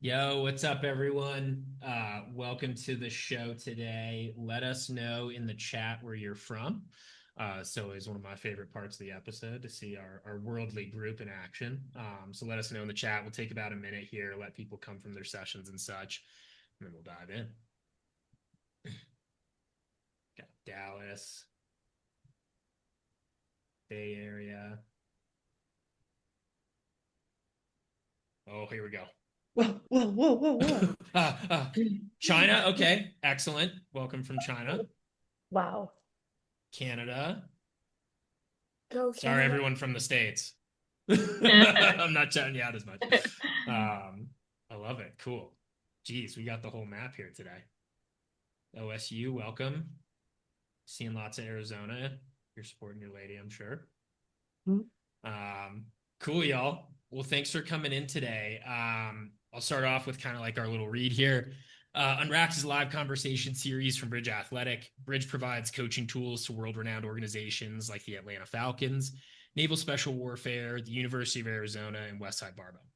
Yo, what's up, everyone? Welcome to the show today. Let us know in the chat where you're from. So it's one of my favorite parts of the episode to see our worldly group in action. So let us know in the chat. We'll take about a minute here, let people come from their sessions and such, and then we'll dive in. Got Dallas, Bay Area. Oh, here we go. Whoa, whoa, whoa, whoa, whoa. uh, uh, China. Okay, excellent. Welcome from China. Wow. Canada. Go Sorry, Canada. everyone from the States. I'm not shouting you out as much. I love it. Cool. Geez, we got the whole map here today. OSU, welcome. Seeing lots of Arizona. You're supporting your lady, I'm sure. Cool, y'all. Well, thanks for coming in today. I'll start off with kind of like our little read here. UNRACKED is a live conversation series from BridgeAthletic. Bridge provides coaching tools to world-renowned organizations like the Atlanta Falcons, Naval Special Warfare, the University of Arizona, and Westside Barbell.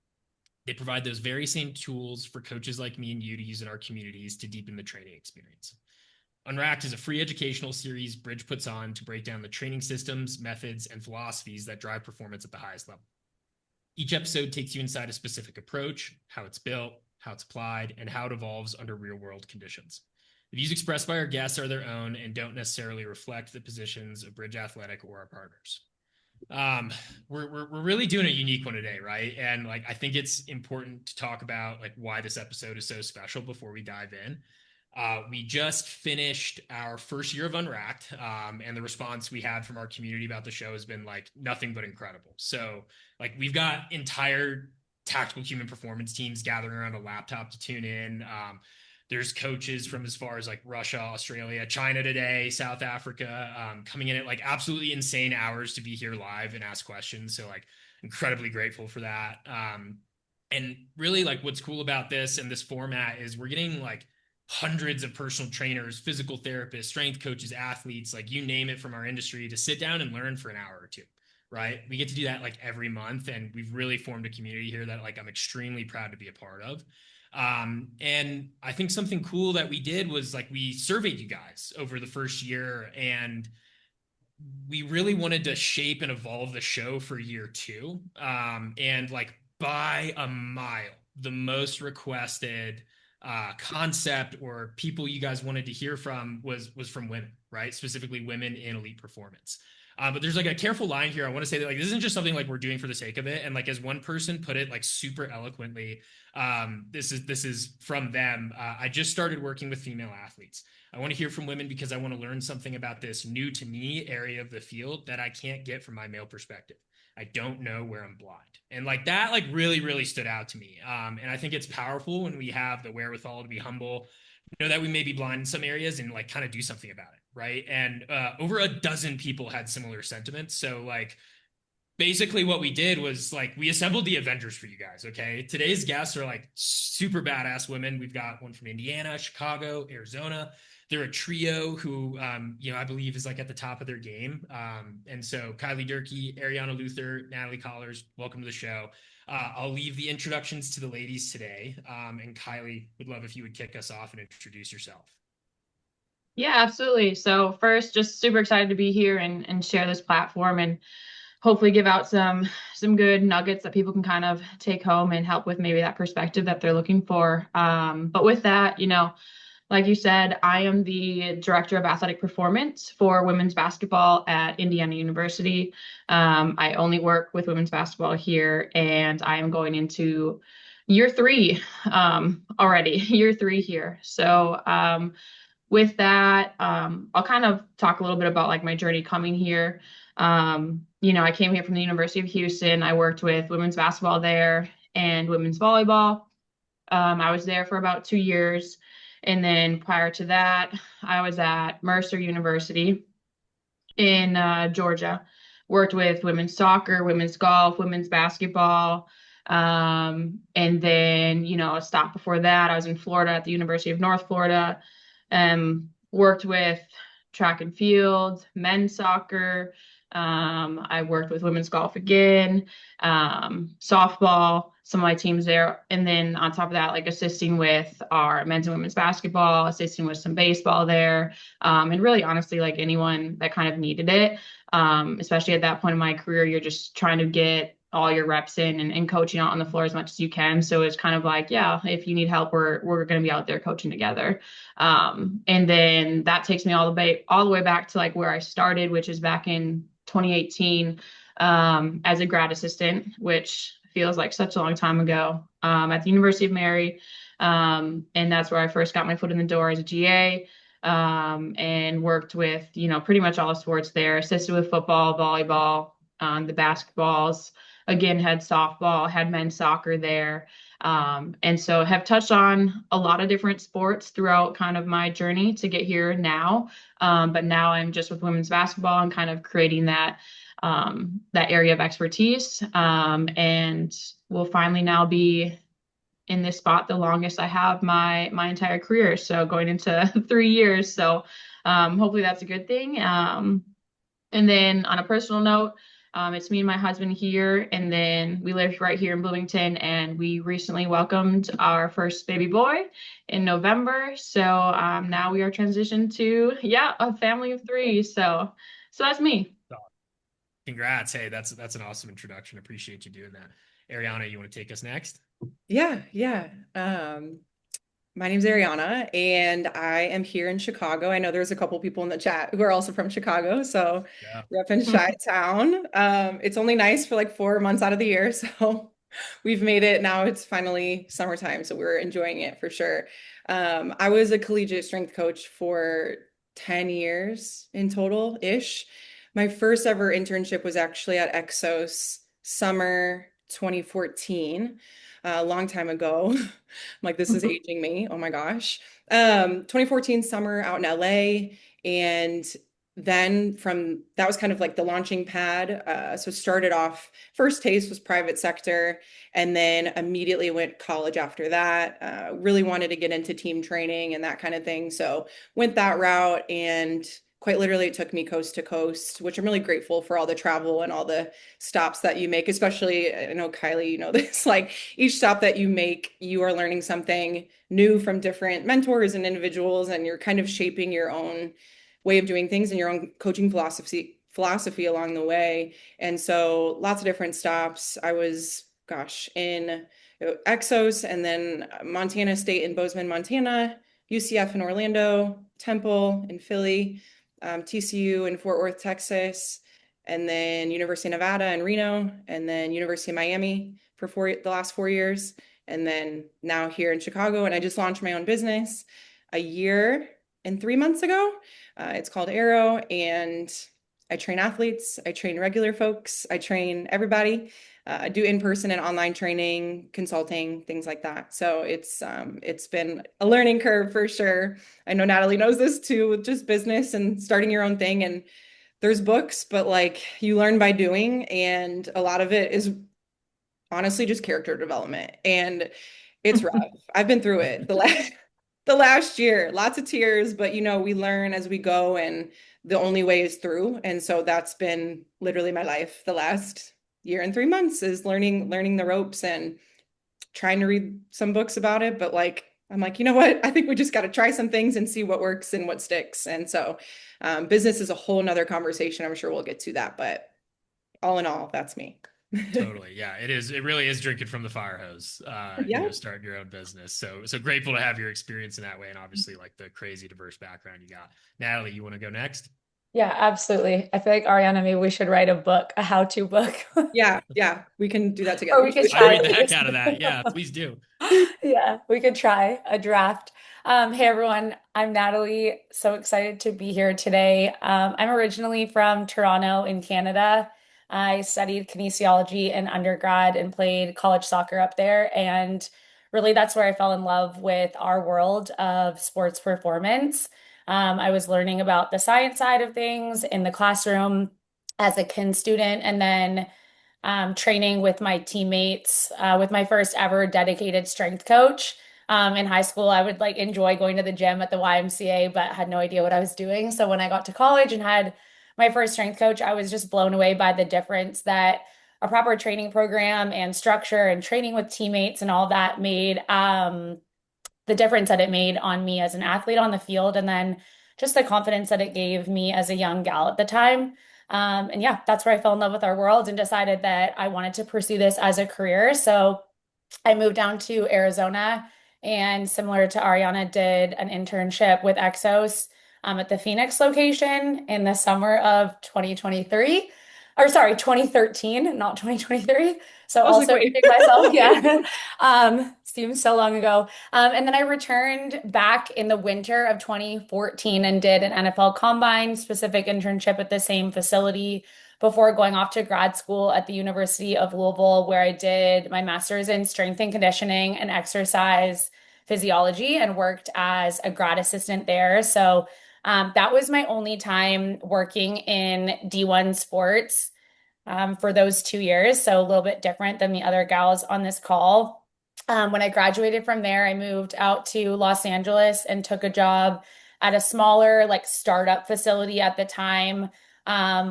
They provide those very same tools for coaches like me and you to use in our communities to deepen the training experience. UNRACKED is a free educational series Bridge puts on to break down the training systems, methods, and philosophies that drive performance at the highest level. Each episode takes you inside a specific approach, how it's built, how it's applied, and how it evolves under real-world conditions. The views expressed by our guests are their own and don't necessarily reflect the positions of BridgeAthletic or our partners. We're really doing a unique one today, right? And like I think it's important to talk about like why this episode is so special before we dive in. We just finished our first year of Unracked, and the response we had from our community about the show has been like nothing but incredible. So, like, we've got entire tactical human performance teams gathering around a laptop to tune in. There's coaches from as far as like Russia, Australia, China today, South Africa, coming in at like absolutely insane hours to be here live and ask questions. So, like, incredibly grateful for that. And really, like, what's cool about this and this format is we're getting like hundreds of personal trainers, physical therapists, strength coaches, athletes, like you name it from our industry to sit down and learn for an hour or two, right? We get to do that like every month. And we've really formed a community here that like I'm extremely proud to be a part of. And I think something cool that we did was like we surveyed you guys over the first year and we really wanted to shape and evolve the show for year two. And like by a mile, the most requested concept or people you guys wanted to hear from was from women, right? Specifically women in elite performance. But there's like a careful line here. I want to say that like this isn't just something like we're doing for the sake of it. And like as one person put it like super eloquently, this is from them. I just started working with female athletes. I want to hear from women because I want to learn something about this new to me area of the field that I can't get from my male perspective. I don't know where I'm blind. And like that, like really, really stood out to me. And I think it's powerful when we have the wherewithal to be humble, know that we may be blind in some areas and like kind of do something about it. Right. And over a dozen people had similar sentiments. So like basically what we did was like we assembled the Avengers for you guys. Okay. Today's guests are like super badass women. We've got one from Indiana, Chicago, Arizona. They're a trio who, I believe is like at the top of their game. And so Kylie Durkee, Arianna Luther, Natalie Kollars, welcome to the show. I'll leave the introductions to the ladies today. And Kylie, would love if you would kick us off and introduce yourself. Yeah, absolutely. So first, just super excited to be here and share this platform and hopefully give out some good nuggets that people can kind of take home and help with maybe that perspective that they're looking for. But with that, like you said, I am the director of athletic performance for women's basketball at Indiana University. I only work with women's basketball here, and I am going into year three already, year three here. So with that, I'll kind of talk a little bit about like my journey coming here. I came here from the University of Houston. I worked with women's basketball there and women's volleyball. I was there for about 2 years. And then prior to that, I was at Mercer University in Georgia, worked with women's soccer, women's golf, women's basketball. And then, a stop before that, I was in Florida at the University of North Florida, worked with track and field, men's soccer. I worked with women's golf again, softball. some of my teams there. And then on top of that, like assisting with our men's and women's basketball, assisting with some baseball there. And really honestly, like anyone that kind of needed it. Especially at that point in my career, you're just trying to get all your reps in and coaching out on the floor as much as you can. So it's kind of like, yeah, if you need help, we're going to be out there coaching together. And then that takes me all the way back to like where I started, which is back in 2018 as a grad assistant, which feels like such a long time ago at the University of Mary. And that's where I first got my foot in the door as a GA and worked with, pretty much all sports there, assisted with football, volleyball, the basketballs, again, had softball, had men's soccer there. And so have touched on a lot of different sports throughout kind of my journey to get here now. But now I'm just with women's basketball and kind of creating that area of expertise. And will finally now be in this spot the longest I have my entire career. So going into 3 years. So hopefully that's a good thing. And then on a personal note, it's me and my husband here, and then we live right here in Bloomington, and we recently welcomed our first baby boy in November. So now we are transitioned to, a family of three. So that's me. Congrats. Hey, that's an awesome introduction. Appreciate you doing that. Arianna, you want to take us next? Yeah, yeah. My name's Arianna, and I am here in Chicago. I know there's a couple people in the chat who are also from Chicago, so Yeah. rep in Chi-Town. It's only nice for like 4 months out of the year, so we've made it. Now it's finally summertime, so we're enjoying it for sure. I was a collegiate strength coach for 10 years in total-ish. My first ever internship was actually at Exos summer 2014, a long time ago. I'm like, this is aging me. Oh my gosh. 2014 summer out in LA. And then from that was kind of like the launching pad. So started off, first taste was private sector, and then immediately went college after that. Really wanted to get into team training and that kind of thing. So went that route, and quite literally it took me coast to coast, which I'm really grateful for all the travel and all the stops that you make, especially, I know Kylie, you know this, like each stop that you make, you are learning something new from different mentors and individuals, and you're kind of shaping your own way of doing things and your own coaching philosophy along the way. And so lots of different stops. I was, in Exos, and then Montana State in Bozeman, Montana, UCF in Orlando, Temple in Philly, TCU in Fort Worth, Texas, and then University of Nevada in Reno, and then University of Miami for the last 4 years, and then now here in Chicago. And I just launched my own business a year and 3 months ago. It's called Aero, and I train athletes, I train regular folks, I train everybody. I do in-person and online training, consulting, things like that. So it's been a learning curve for sure. I know Natalie knows this too, with just business and starting your own thing. And there's books, but like you learn by doing, and a lot of it is honestly just character development. And it's rough. I've been through it the last year, lots of tears, but we learn as we go, and the only way is through. And so that's been literally my life the last year and 3 months, is learning the ropes and trying to read some books about it. But like, I'm like, you know what? I think we just got to try some things and see what works and what sticks. And so business is a whole nother conversation. I'm sure we'll get to that, but all in all, that's me. Totally. Yeah, it is. It really is drinking from the fire hose, starting your own business. So grateful to have your experience in that way. And obviously like the crazy diverse background you got. Natalie, you want to go next? Yeah, absolutely. I feel like Arianna, maybe we should write a book, a how-to book. Yeah, we can do that together. Or we could I try read the heck out of that. Yeah, please do. Yeah, we could try a draft. Hey everyone, I'm Natalie. So excited to be here today. I'm originally from Toronto in Canada. I studied kinesiology in undergrad and played college soccer up there. And really, that's where I fell in love with our world of sports performance. I was learning about the science side of things in the classroom as a kin student, and then training with my teammates with my first ever dedicated strength coach. In high school, I would like enjoy going to the gym at the YMCA, but had no idea what I was doing. So when I got to college and had my first strength coach, I was just blown away by the difference that a proper training program and structure and training with teammates and all that made the difference that it made on me as an athlete on the field, and then just the confidence that it gave me as a young gal at the time. And yeah, that's where I fell in love with our world and decided that I wanted to pursue this as a career. So I moved down to Arizona and, similar to Arianna, did an internship with Exos at the Phoenix location in the summer of 2023. Or sorry, 2013, not 2023. So I was like, also wait. aging myself, yeah. Seems so long ago. And then I returned back in the winter of 2014 and did an NFL Combine specific internship at the same facility before going off to grad school at the University of Louisville, where I did my master's in strength and conditioning and exercise physiology and worked as a grad assistant there. So that was my only time working in D1 sports for those 2 years. So a little bit different than the other gals on this call. When I graduated from there, I moved out to Los Angeles and took a job at a smaller, like, startup facility at the time,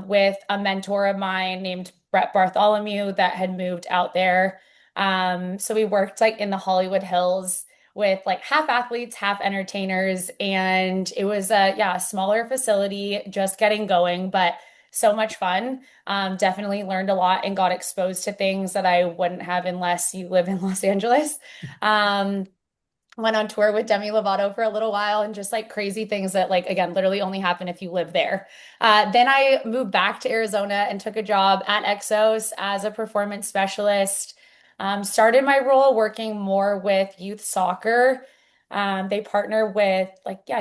with a mentor of mine named Brett Bartholomew that had moved out there. So we worked like in the Hollywood Hills with like half athletes, half entertainers. And it was a smaller facility, just getting going, but so much fun. Definitely learned a lot and got exposed to things that I wouldn't have unless you live in Los Angeles. Went on tour with Demi Lovato for a little while, and just like crazy things that, like, again, literally only happen if you live there. Then I moved back to Arizona and took a job at Exos as a performance specialist. Started my role working more with youth soccer. They partner with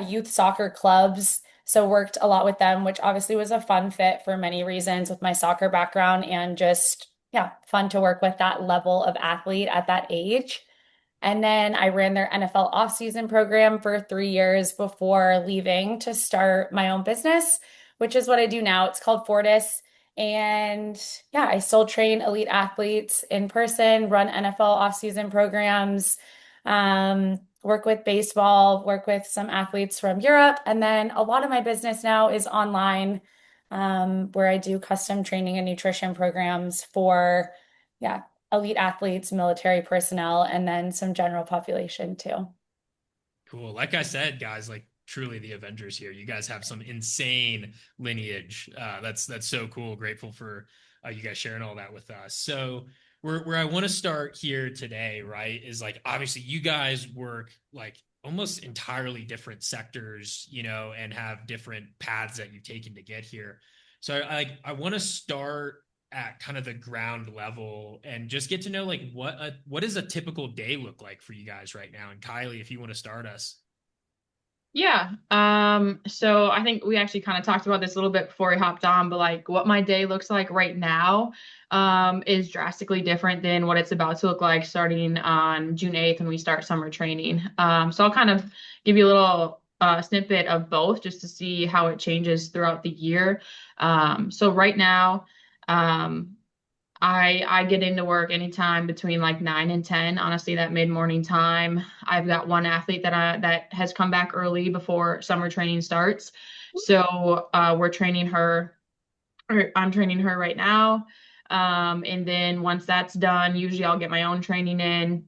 youth soccer clubs. So worked a lot with them, which obviously was a fun fit for many reasons with my soccer background, and just, fun to work with that level of athlete at that age. And then I ran their NFL off-season program for 3 years before leaving to start my own business, which is what I do now. It's called Fortis. And yeah, I still train elite athletes in person, run NFL off-season programs, work with baseball, work with some athletes from Europe. And then a lot of my business now is online, where I do custom training and nutrition programs for, elite athletes, military personnel, and then some general population too. Cool. Like I said, guys, like truly the Avengers here. You guys have some insane lineage. That's so cool. Grateful for you guys sharing all that with us. So where I want to start here today, right, is like obviously you guys work like almost entirely different sectors, and have different paths that you've taken to get here. So I want to start at kind of the ground level and just get to know like what does a typical day look like for you guys right now? And Kylie, if you want to start us. Yeah. So I think we actually kind of talked about this a little bit before we hopped on, but like what my day looks like right now, is drastically different than what it's about to look like starting on June 8th when we start summer training. So I'll kind of give you a little snippet of both just to see how it changes throughout the year. So right now, I get into work anytime between like 9 and 10. Honestly, that mid-morning time. I've got one athlete that has come back early before summer training starts. So we're training her, or I'm training her right now. And then once that's done, usually I'll get my own training in,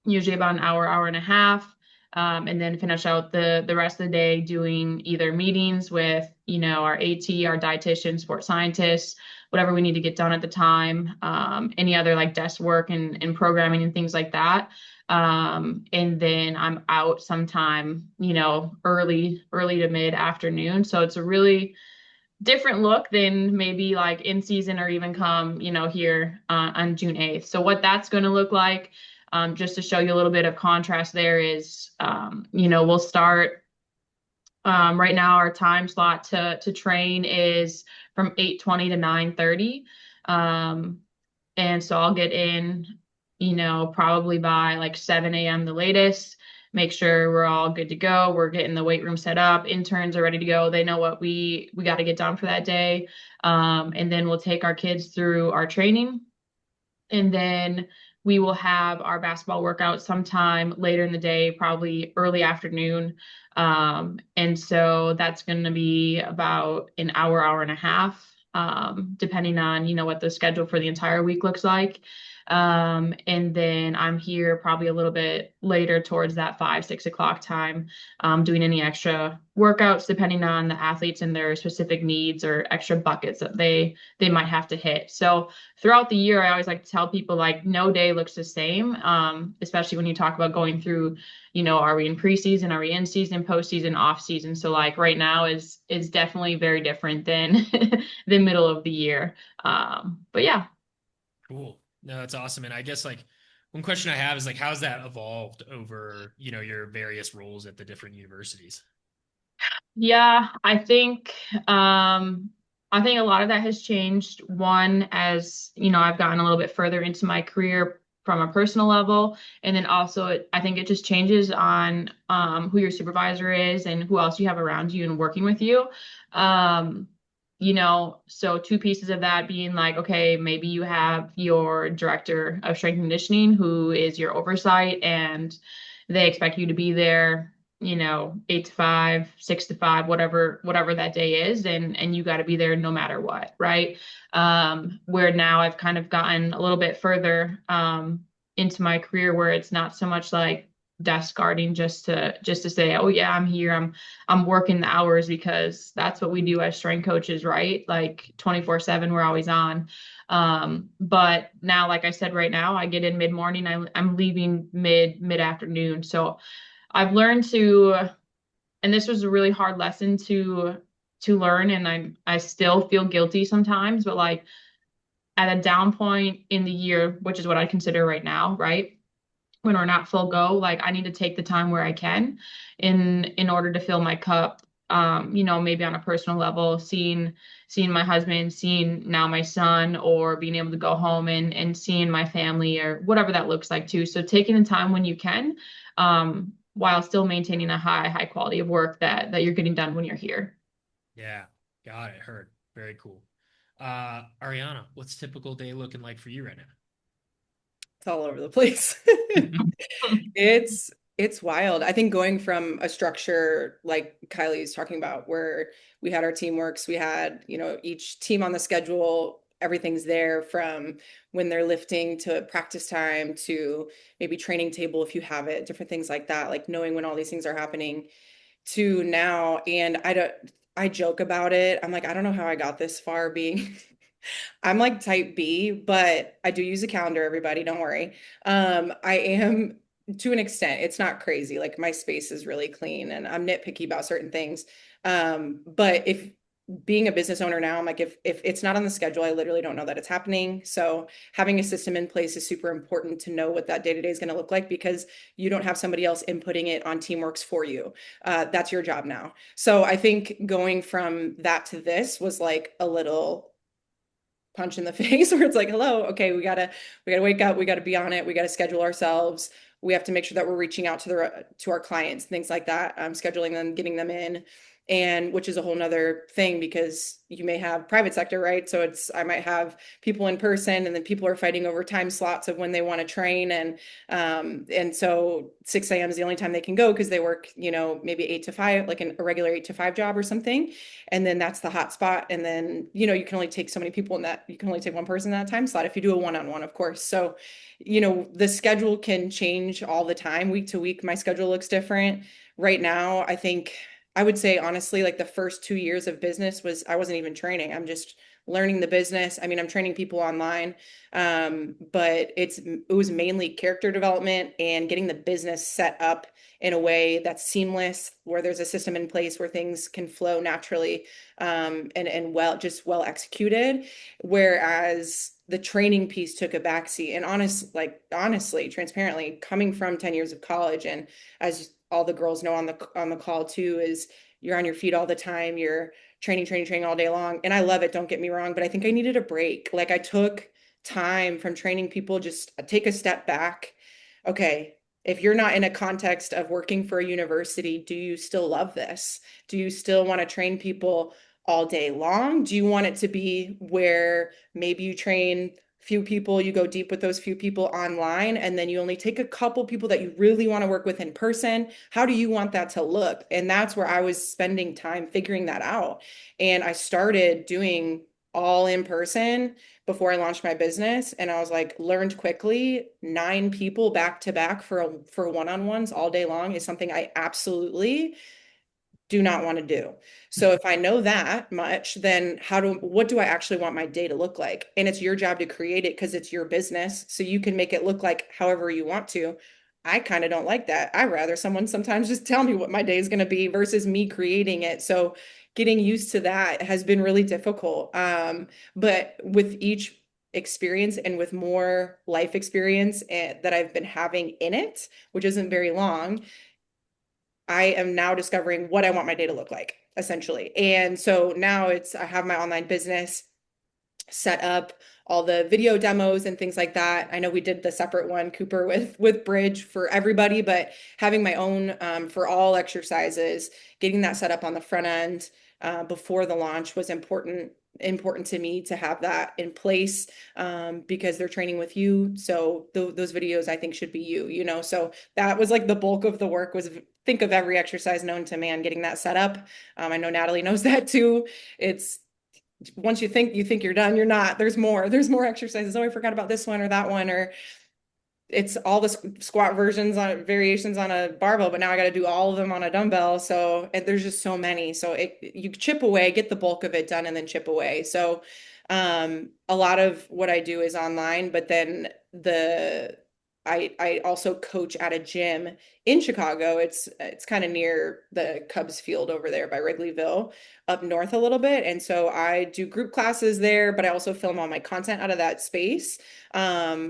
usually about an hour, hour and a half. And then finish out the rest of the day doing either meetings with, our AT, our dietitian, sports scientists, whatever we need to get done at the time, any other like desk work and programming and things like that. And then I'm out sometime, early to mid afternoon. So it's a really different look than maybe like in season or even come, here on June 8th. So what that's going to look like, just to show you a little bit of contrast there is, we'll start right now. Our time slot to train is from 8:20 to 9:30. And so I'll get in, probably by like 7 a.m. the latest, make sure we're all good to go. We're getting the weight room set up. Interns are ready to go. They know what we got to get done for that day. And then we'll take our kids through our training. And then we will have our basketball workout sometime later in the day, probably early afternoon. And so that's going to be about an hour, hour and a half. depending on, what the schedule for the entire week looks like. And then I'm here probably a little bit later towards that 5, 6 o'clock time, doing any extra workouts depending on the athletes and their specific needs or extra buckets that they might have to hit. So throughout the year, I always like to tell people like no day looks the same, especially when you talk about going through, are we in preseason, are we in season, postseason, off season? So like right now is definitely very different than the middle of the year. But yeah. Cool. No, that's awesome. And I guess like one question I have is like, how's that evolved over, your various roles at the different universities? Yeah, I think a lot of that has changed. One, as I've gotten a little bit further into my career from a personal level, and then also I think it just changes on who your supervisor is and who else you have around you and working with you. Um, so two pieces of that being like, okay, maybe you have your director of strength and conditioning who is your oversight and they expect you to be there 8 to 5, 6 to 5, whatever that day is, and you got to be there no matter what, right? Where now I've kind of gotten a little bit further into my career where it's not so much like desk guarding just to say, oh yeah, I'm here, I'm working the hours because that's what we do as strength coaches, right? Like 24/7, we're always on. But now, like I said, right now I get in mid-morning, I'm leaving mid-afternoon. So I've learned and this was a really hard lesson to learn, and I still feel guilty sometimes, but like at a down point in the year, which is what I consider right now, right? When we're not full go, like I need to take the time where I can in order to fill my cup. Maybe on a personal level, seeing my husband, seeing now my son, or being able to go home and seeing my family or whatever that looks like too. So taking the time when you can, while still maintaining a high quality of work that you're getting done when you're here. Yeah, got it. Heard. Very cool. Arianna, what's typical day looking like for you right now? It's all over the place. It's wild. I think going from a structure like Kylie's talking about, where we had our teamworks, we had, each team on the schedule, everything's there from when they're lifting to practice time to maybe training table if you have it, different things like that, like knowing when all these things are happening to now. And I joke about it. I'm like, I don't know how I got this far being I'm like type B, but I do use a calendar, everybody, don't worry. I am to an extent, it's not crazy. Like my space is really clean and I'm nitpicky about certain things. But if being a business owner now, I'm like, if it's not on the schedule, I literally don't know that it's happening. So having a system in place is super important to know what that day-to-day is going to look like, because you don't have somebody else inputting it on Teamworks for you. That's your job now. So I think going from that to this was like a little punch in the face where it's like, hello, okay, we gotta wake up, we gotta be on it, we gotta schedule ourselves, we have to make sure that we're reaching out to our clients, things like that, scheduling them, getting them in, and which is a whole nother thing, because you may have private sector, right? So I might have people in person, and then people are fighting over time slots of when they want to train, and so 6 a.m. is the only time they can go because they work, maybe 8 to 5, like a regular 8 to 5 job or something, and then that's the hot spot, and then you can only take so many people in that, you can only take one person in that time slot if you do a one-on-one, of course. So the schedule can change all the time, week to week. My schedule looks different right now. I think I would say honestly, like the first 2 years of business I wasn't even training. I'm just learning the business. I mean, I'm training people online, but it was mainly character development and getting the business set up in a way that's seamless, where there's a system in place where things can flow naturally, and well executed. Whereas the training piece took a backseat. And honestly, transparently, coming from 10 years of college, and as all the girls know on the call too, is you're on your feet all the time, you're training all day long. And I love it, don't get me wrong, but I think I needed a break. Like I took time from training people, just take a step back. Okay, if you're not in a context of working for a university, do you still love this? Do you still want to train people all day long? Do you want it to be where maybe you train few people, you go deep with those few people online, and then you only take a couple people that you really want to work with in person? How do you want that to look? And that's where I was spending time figuring that out. And I started doing all in person before I launched my business. And I was like, learned quickly, 9 people back to back for one-on-ones all day long is something I absolutely do not want to do. So if I know that much, then what do I actually want my day to look like? And it's your job to create it because it's your business. So you can make it look like however you want to. I kind of don't like that. I rather someone sometimes just tell me what my day is going to be versus me creating it. So getting used to that has been really difficult. But with each experience and with more life experience that I've been having in it, which isn't very long, I am now discovering what I want my day to look like, essentially. And so now I have my online business set up, all the video demos and things like that. I know we did the separate one, Cooper, with Bridge for everybody, but having my own for all exercises, getting that set up on the front end before the launch was important to me to have that in place because they're training with you. So those videos I think should be you. So that was like the bulk of the work was think of every exercise known to man, getting that set up. I know Natalie knows that too. It's once you think you're done, you're not. There's more exercises. Oh, I forgot about this one or that one, or it's all the squat versions on variations on a barbell, but now I got to do all of them on a dumbbell. So there's just so many. So you chip away, get the bulk of it done, and then chip away. So a lot of what I do is online, but then I also coach at a gym in Chicago. It's kind of near the Cubs field over there by Wrigleyville, up north a little bit. And so I do group classes there, but I also film all my content out of that space,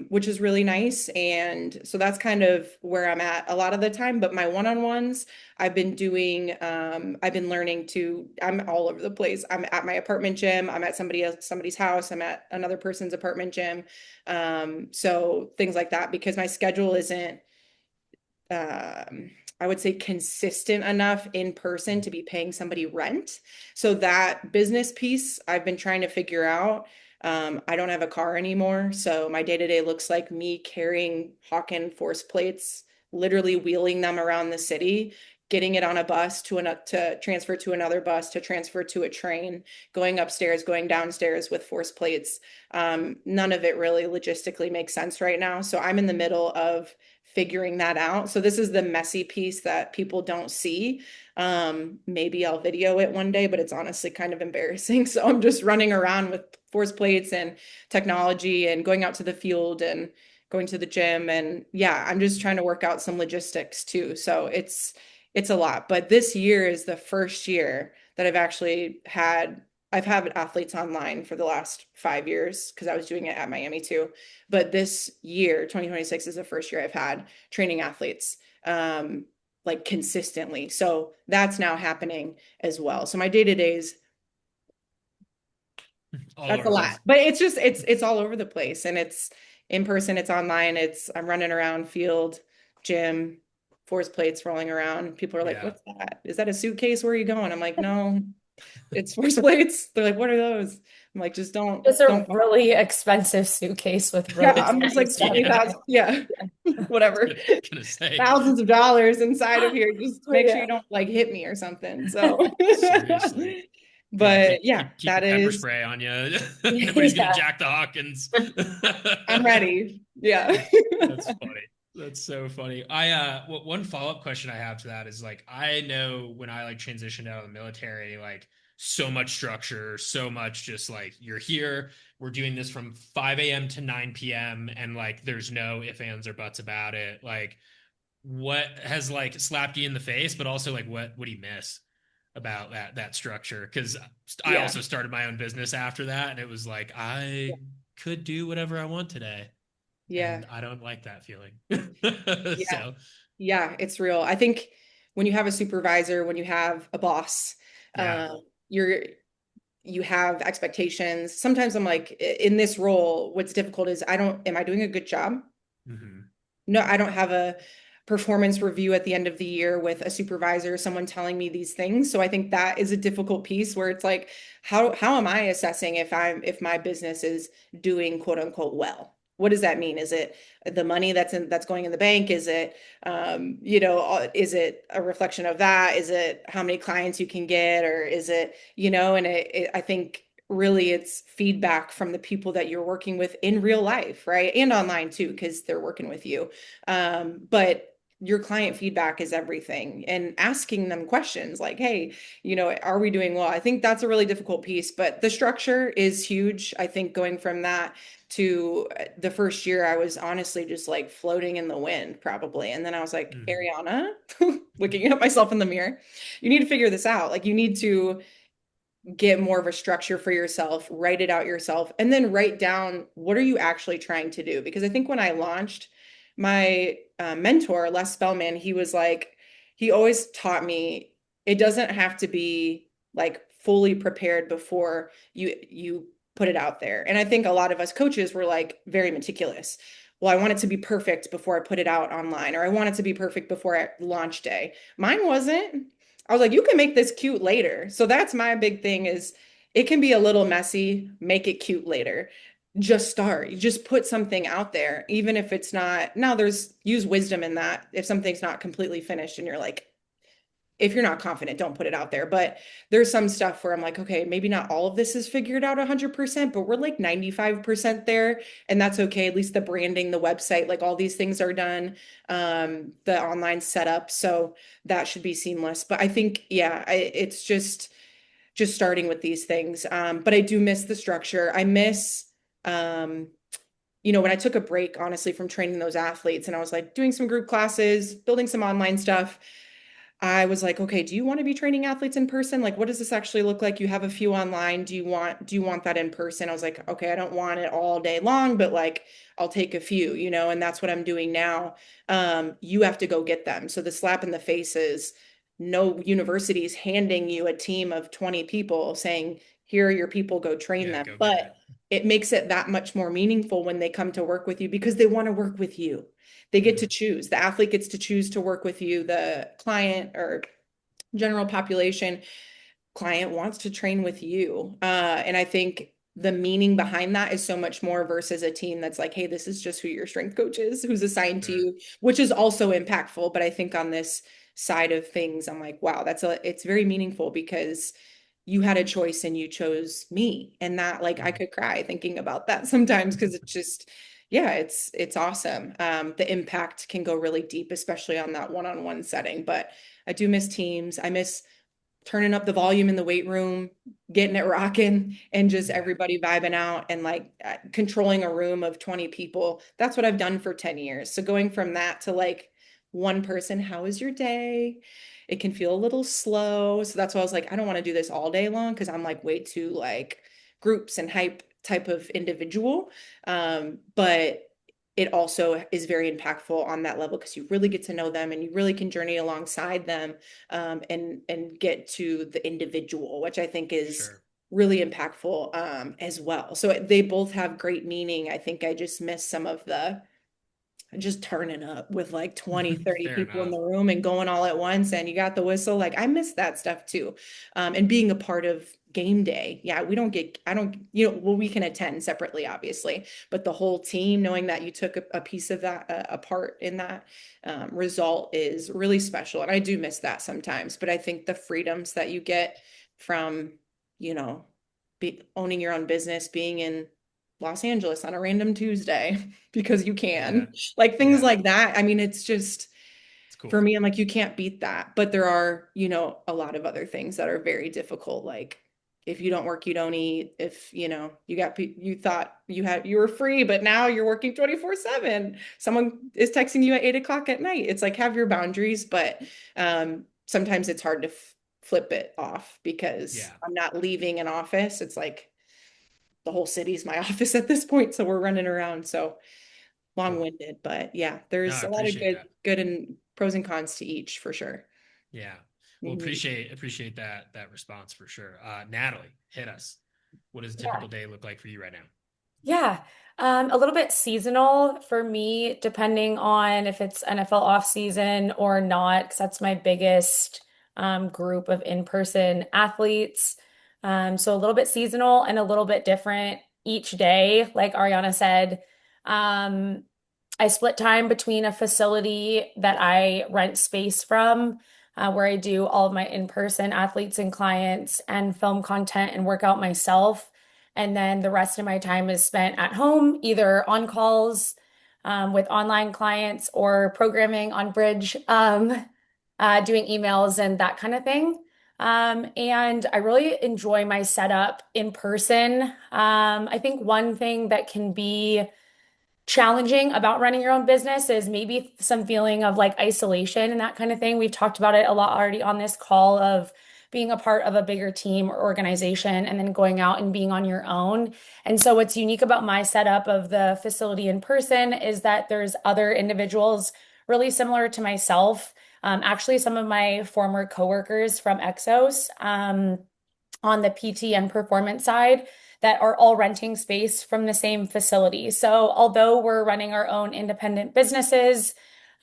which is really nice. And so that's kind of where I'm at a lot of the time. But my one-on-ones, I've been learning I'm all over the place. I'm at my apartment gym. I'm at somebody's house. I'm at another person's apartment gym. So things like that, because my schedule isn't, I would say consistent enough in person to be paying somebody rent. So that business piece I've been trying to figure out. I don't have a car anymore. So my day-to-day looks like me carrying Hawken force plates, literally wheeling them around the city, getting it on a bus to transfer to another bus, to transfer to a train, going upstairs, going downstairs with force plates. None of it really logistically makes sense right now. So I'm in the middle of figuring that out. So this is the messy piece that people don't see. Maybe I'll video it one day, but it's honestly kind of embarrassing. So I'm just running around with force plates and technology and going out to the field and going to the gym. And yeah, I'm just trying to work out some logistics too. So it's a lot, but this year is the first year that I've had athletes online for the last 5 years because I was doing it at Miami too. But this year, 2026 is the first year I've had training athletes like consistently. So that's now happening as well. So my day-to-days, that's a lot, but it's all over the place, and it's in person, it's online, I'm running around field, gym, force plates rolling around. People are like, what's that? Is that a suitcase? Where are you going? I'm like, no, it's force plates. They're like, what are those? I'm like, just don't. It's a really expensive suitcase with really I'm just like 20,000. Yeah. Whatever. Gonna say. Thousands of dollars inside of here. Just make sure you don't like hit me or something. So seriously. But keep that pepper is spray on you. Nobody's gonna jack the Hawkins. I'm ready. Yeah. That's funny. That's so funny. One follow-up question I have to that is like, I know when I like transitioned out of the military, like so much structure, so much just like, you're here, we're doing this from 5 a.m. to 9 p.m. and like, there's no ifs, ands, or buts about it. Like, what has like slapped you in the face, but also like, what do you miss about that structure? Because I also started my own business after that, and it was like, I could do whatever I want today. Yeah. And I don't like that feeling. So it's real. I think when you have a supervisor, when you have a boss, you have expectations. Sometimes I'm like, in this role, what's difficult is am I doing a good job? Mm-hmm. No, I don't have a performance review at the end of the year with a supervisor, someone telling me these things. So I think that is a difficult piece where it's like, how am I assessing if my business is doing quote unquote well? What does that mean? Is it the money that's going in the bank? Is it, is it a reflection of that? Is it how many clients you can get, or is it, and I think really it's feedback from the people that you're working with in real life, right? And online too, because they're working with you. But your client feedback is everything, and asking them questions like, hey, are we doing well? I think that's a really difficult piece, but the structure is huge. I think going from that to the first year, I was honestly just like floating in the wind probably. And then I was like, Arianna, looking at myself in the mirror, you need to figure this out. Like you need to get more of a structure for yourself, write it out yourself, and then write down what are you actually trying to do. Because I think when I launched, my mentor, Les Spellman, he was like, he always taught me it doesn't have to be like fully prepared before you put it out there. And I think a lot of us coaches were like very meticulous. Well, I want it to be perfect before I put it out online, or I want it to be perfect before launch day. Mine wasn't. I was like, you can make this cute later. So that's my big thing is it can be a little messy, make it cute later. Just start. You just put something out there, even if it's not. Now use wisdom in that. If something's not completely finished and you're like, if you're not confident, don't put it out there. But there's some stuff where I'm like, okay, maybe not all of this is figured out 100%, but we're like 95% there. And that's okay. At least the branding, the website, like all these things are done, the online setup. So that should be seamless. But I think, yeah, it's just starting with these things. But I do miss the structure. I miss, when I took a break, honestly, from training those athletes and I was like doing some group classes, building some online stuff. I was like, okay, do you want to be training athletes in person? Like, what does this actually look like? You have a few online. Do you want that in person? I was like, okay, I don't want it all day long, but like, I'll take a few, and that's what I'm doing now. You have to go get them. So the slap in the face is no universities handing you a team of 20 people saying, here are your people, go train them. But it makes it that much more meaningful when they come to work with you because they want to work with you. They get to choose. The athlete gets to choose to work with you. The client or general population client wants to train with you. And I think the meaning behind that is so much more versus a team that's like, hey, this is just who your strength coach is, who's assigned to you, which is also impactful. But I think on this side of things, I'm like, wow, it's very meaningful because you had a choice and you chose me. And that, like, I could cry thinking about that sometimes because it's just, yeah, it's awesome. The impact can go really deep, especially on that one-on-one setting. But I do miss teams. I miss turning up the volume in the weight room, getting it rocking, and just everybody vibing out and like controlling a room of 20 people. That's what I've done for 10 years. So going from that to like one person, how was your day? It can feel a little slow. So that's why I was like, I don't want to do this all day long because I'm like way too like groups and hype type of individual. But it also is very impactful on that level because you really get to know them and you really can journey alongside them, and get to the individual, which I think is really impactful as well. So they both have great meaning. I think I just miss some of the just turning up with like 20, 30 people in the room and going all at once and you got the whistle. Like I miss that stuff too. And being a part of game day. Yeah, well, we can attend separately, obviously, but the whole team, knowing that you took a piece of that, a part in that result is really special. And I do miss that sometimes, but I think the freedoms that you get from, owning your own business, being in Los Angeles on a random Tuesday because you can, like things like that. I mean, it's cool. For me, I'm like, you can't beat that, but there are, a lot of other things that are very difficult. Like if you don't work, you don't eat. If, you thought you were free, but now you're working 24/7. Someone is texting you at 8 o'clock at night. It's like, have your boundaries, but sometimes it's hard to flip it off because I'm not leaving an office. It's like, the whole city's my office at this point. So we're running around. So long-winded, but yeah, there's a lot of good and pros and cons to each for sure. Yeah. Well, appreciate that response for sure. Natalie, hit us. What does a typical day look like for you right now? Yeah. A little bit seasonal for me, depending on if it's NFL off season or not, because that's my biggest group of in-person athletes. So a little bit seasonal and a little bit different each day. Like Arianna said, I split time between a facility that I rent space from, where I do all of my in-person athletes and clients and film content and work out myself. And then the rest of my time is spent at home, either on calls with online clients or programming on Bridge, doing emails and that kind of thing. And I really enjoy my setup in person. I think one thing that can be challenging about running your own business is maybe some feeling of like isolation and that kind of thing. We've talked about it a lot already on this call of being a part of a bigger team or organization and then going out and being on your own. And so what's unique about my setup of the facility in person is that there's other individuals really similar to myself. Actually, some of my former coworkers from Exos, on the PT and performance side that are all renting space from the same facility. So although we're running our own independent businesses,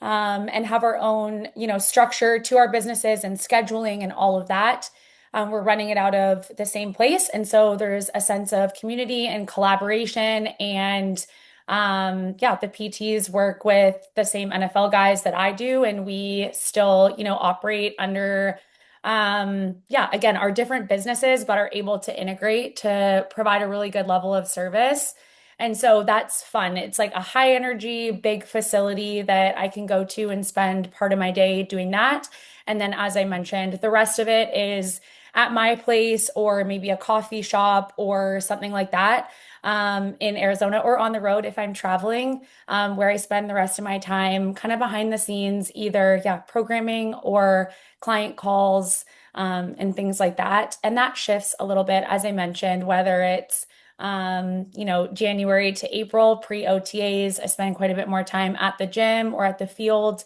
and have our own, structure to our businesses and scheduling and all of that, we're running it out of the same place. And so there's a sense of community and collaboration. And yeah, the PTs work with the same NFL guys that I do, and we still, operate under yeah, again, our different businesses, but are able to integrate to provide a really good level of service. And so that's fun. It's like a high energy, big facility that I can go to and spend part of my day doing that. And then, as I mentioned, the rest of it is at my place or maybe a coffee shop or something like that, in Arizona or on the road if I'm traveling, where I spend the rest of my time kind of behind the scenes, either, yeah, programming or client calls, and things like that. And that shifts a little bit, as I mentioned, whether it's January to April pre-OTAs, I spend quite a bit more time at the gym or at the field,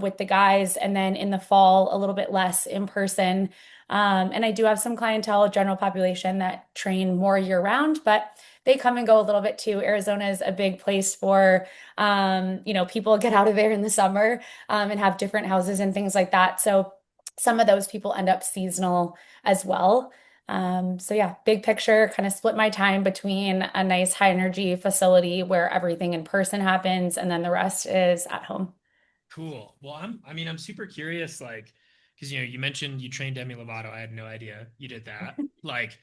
with the guys. And then in the fall, a little bit less in person. And I do have some clientele, general population that train more year round, but they come and go a little bit too. Arizona is a big place for, people get out of there in the summer, and have different houses and things like that. So some of those people end up seasonal as well. So yeah, big picture, kind of split my time between a nice high energy facility where everything in person happens, and then the rest is at home. Cool. Well, I'm super curious, like, because you mentioned you trained Demi Lovato. I had no idea you did that. Like,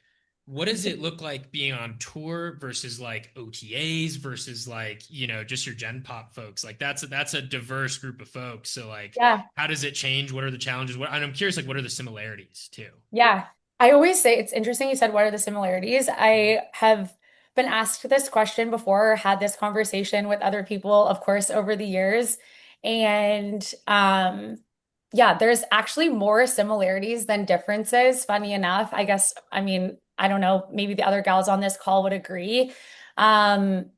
what does it look like being on tour versus like OTAs versus like, just your Gen Pop folks? Like that's a diverse group of folks. So like, Yeah. how does it change? What are the challenges? And I'm curious, like, what are the similarities too? Yeah. I always say it's interesting you said, what are the similarities? I have been asked this question before, or had this conversation with other people, of course, over the years. And yeah, there's actually more similarities than differences, funny enough. I guess, I don't know, maybe the other gals on this call would agree. Um,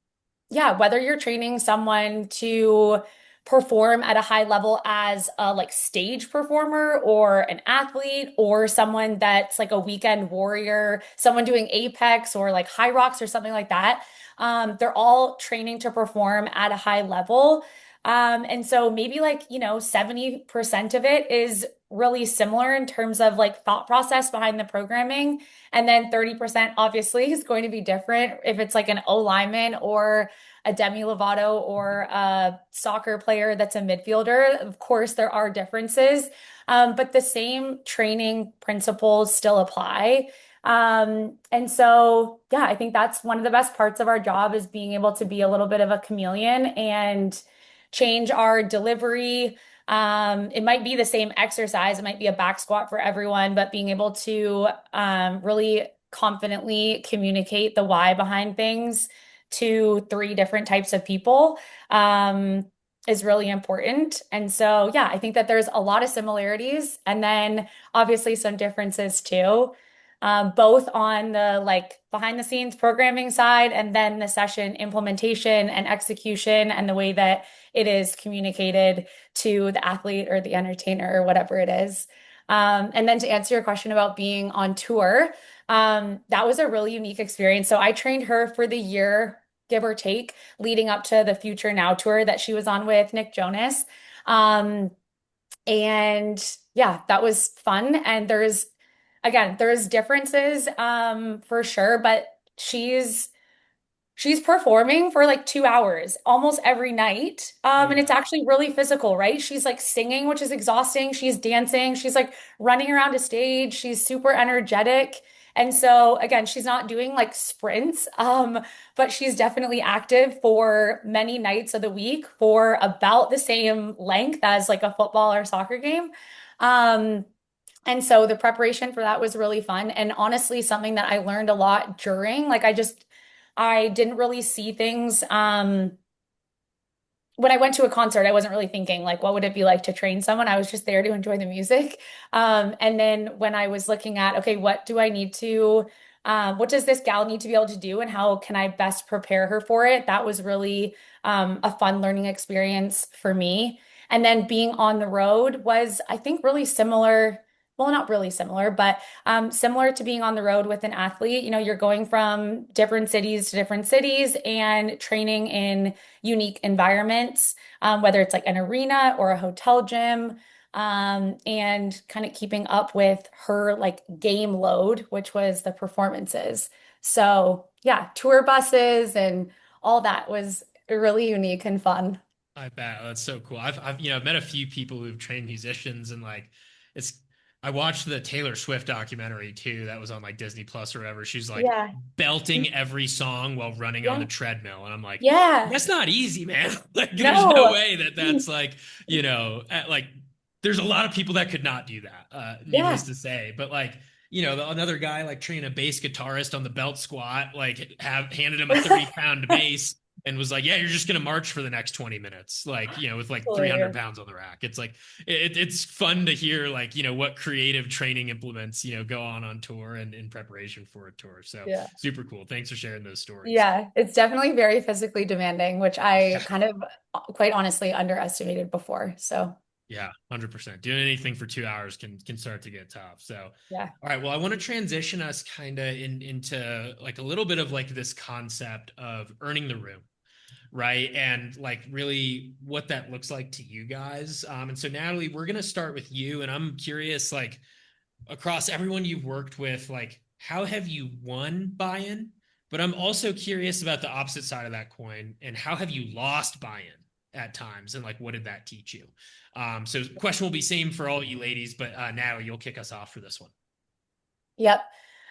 yeah, whether you're training someone to perform at a high level as a like stage performer or an athlete, or someone that's like a weekend warrior, someone doing Apex or like High Rocks or something like that, they're all training to perform at a high level. And so maybe like, 70% of it is really similar in terms of like thought process behind the programming. And then 30% obviously is going to be different if it's like an O lineman or a Demi Lovato or a soccer player that's a midfielder. Of course, there are differences, but the same training principles still apply. And so, yeah, I think that's one of the best parts of our job is being able to be a little bit of a chameleon and change our delivery. It might be the same exercise, it might be a back squat for everyone, but being able to really confidently communicate the why behind things to three different types of people, is really important. And so, yeah, I think that there's a lot of similarities and then obviously some differences too, both on the like behind the scenes programming side and then the session implementation and execution and the way that it is communicated to the athlete or the entertainer or whatever it is. And then to answer your question about being on tour, that was a really unique experience. So I trained her for the year, give or take, leading up to the Future Now tour that she was on with Nick Jonas. And yeah, that was fun. And there's differences, for sure, but she's performing for like 2 hours almost every night. And it's actually really physical, right? She's like singing, which is exhausting. She's dancing. She's like running around a stage. She's super energetic. And so again, she's not doing like sprints, but she's definitely active for many nights of the week for about the same length as like a football or soccer game. Um, and so the preparation for that was really fun. And honestly, something that I learned a lot during, like I didn't really see things. When I went to a concert, I wasn't really thinking like, what would it be like to train someone? I was just there to enjoy the music. And then when I was looking at, okay, what does this gal need to be able to do and how can I best prepare her for it? That was really a fun learning experience for me. And then being on the road was, I think, really similar. Well, not really similar, but similar to being on the road with an athlete. You know, you're going from different cities to different cities and training in unique environments, whether it's like an arena or a hotel gym, and kind of keeping up with her like game load, which was the performances. So yeah, tour buses and all that was really unique and fun. I bet that's so cool. I've met a few people who've trained musicians and like it's I watched the Taylor Swift documentary too that was on like Disney Plus or whatever. She's like Yeah. belting every song while running on the Yeah. treadmill and I'm like Yeah. that's not easy, man. Like there's no No. way that that's like, like there's a lot of people that could not do that. Needless Yeah. to say, but like another guy like training a bass guitarist on the belt squat, like have handed him a 30-pound bass and was like, yeah, you're just going to march for the next 20 minutes. Like, with like 300 Hilarious. pounds on the rack. It's like, it's fun to hear like, what creative training implements, go on tour and in preparation for a tour. So Yeah. super cool. Thanks for sharing those stories. Yeah, it's definitely very physically demanding, which I kind of quite honestly underestimated before. So, Yeah, 100%. Doing anything for 2 hours can start to get tough. So, yeah. all right. Well, I want to transition us kind of into like a little bit of like this concept of earning the room, right? And like really what that looks like to you guys. And so Natalie, we're gonna start with you, and I'm curious, like across everyone you've worked with, like how have you won buy-in? But I'm also curious about the opposite side of that coin, and how have you lost buy-in at times, and like what did that teach you? So question will be same for all you ladies, but Natalie, you'll kick us off for this one. Yep.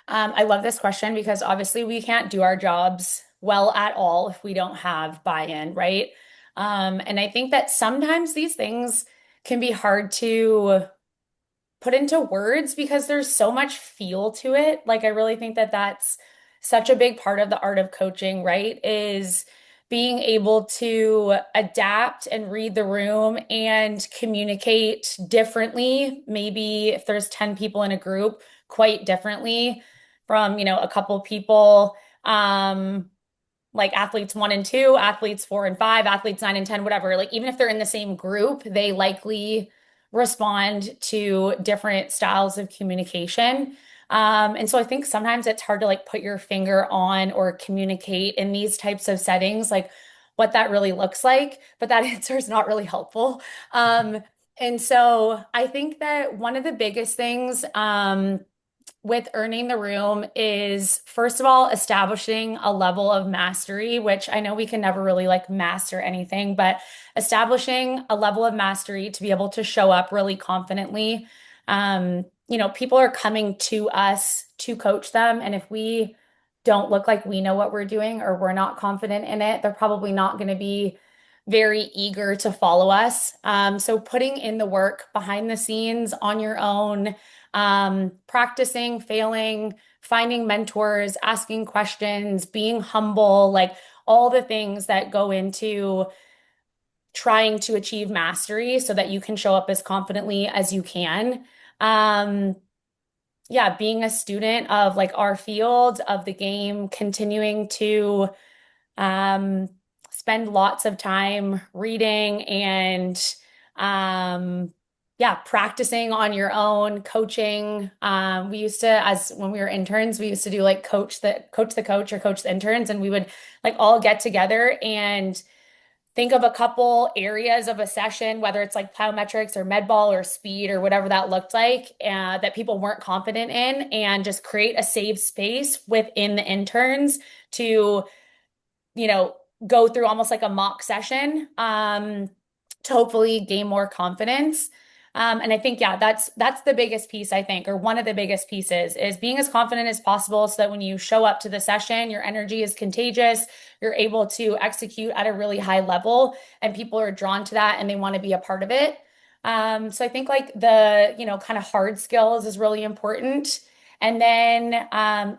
I love this question because obviously we can't do our jobs well at all if we don't have buy-in, right? And I think that sometimes these things can be hard to put into words because there's so much feel to it. Like, I really think that that's such a big part of the art of coaching, right? Is being able to adapt and read the room and communicate differently. Maybe if there's 10 people in a group, quite differently from, a couple people. Like athletes 1 and 2, athletes 4 and 5, athletes 9 and 10, whatever. Like, even if they're in the same group, they likely respond to different styles of communication. And so I think sometimes it's hard to like put your finger on or communicate in these types of settings, like what that really looks like, but that answer is not really helpful. And so I think that one of the biggest things, with earning the room is, first of all, establishing a level of mastery, which I know we can never really like master anything, but establishing a level of mastery to be able to show up really confidently. People are coming to us to coach them, and if we don't look like we know what we're doing or we're not confident in it, they're probably not going to be very eager to follow us. So putting in the work behind the scenes on your own, practicing, failing, finding mentors, asking questions, being humble, like all the things that go into trying to achieve mastery so that you can show up as confidently as you can. Yeah, being a student of like our field of the game, continuing to spend lots of time reading and yeah, practicing on your own, coaching. We used to, as when we were interns, we used to do like coach the coach or coach the interns, and we would like all get together and think of a couple areas of a session, whether it's like plyometrics or med ball or speed or whatever that looked like, that people weren't confident in, and just create a safe space within the interns to, go through almost like a mock session, to hopefully gain more confidence. And I think, yeah, that's the biggest piece, I think, or one of the biggest pieces is being as confident as possible so that when you show up to the session, your energy is contagious, you're able to execute at a really high level, and people are drawn to that and they want to be a part of it. So I think like the, kind of hard skills is really important. And then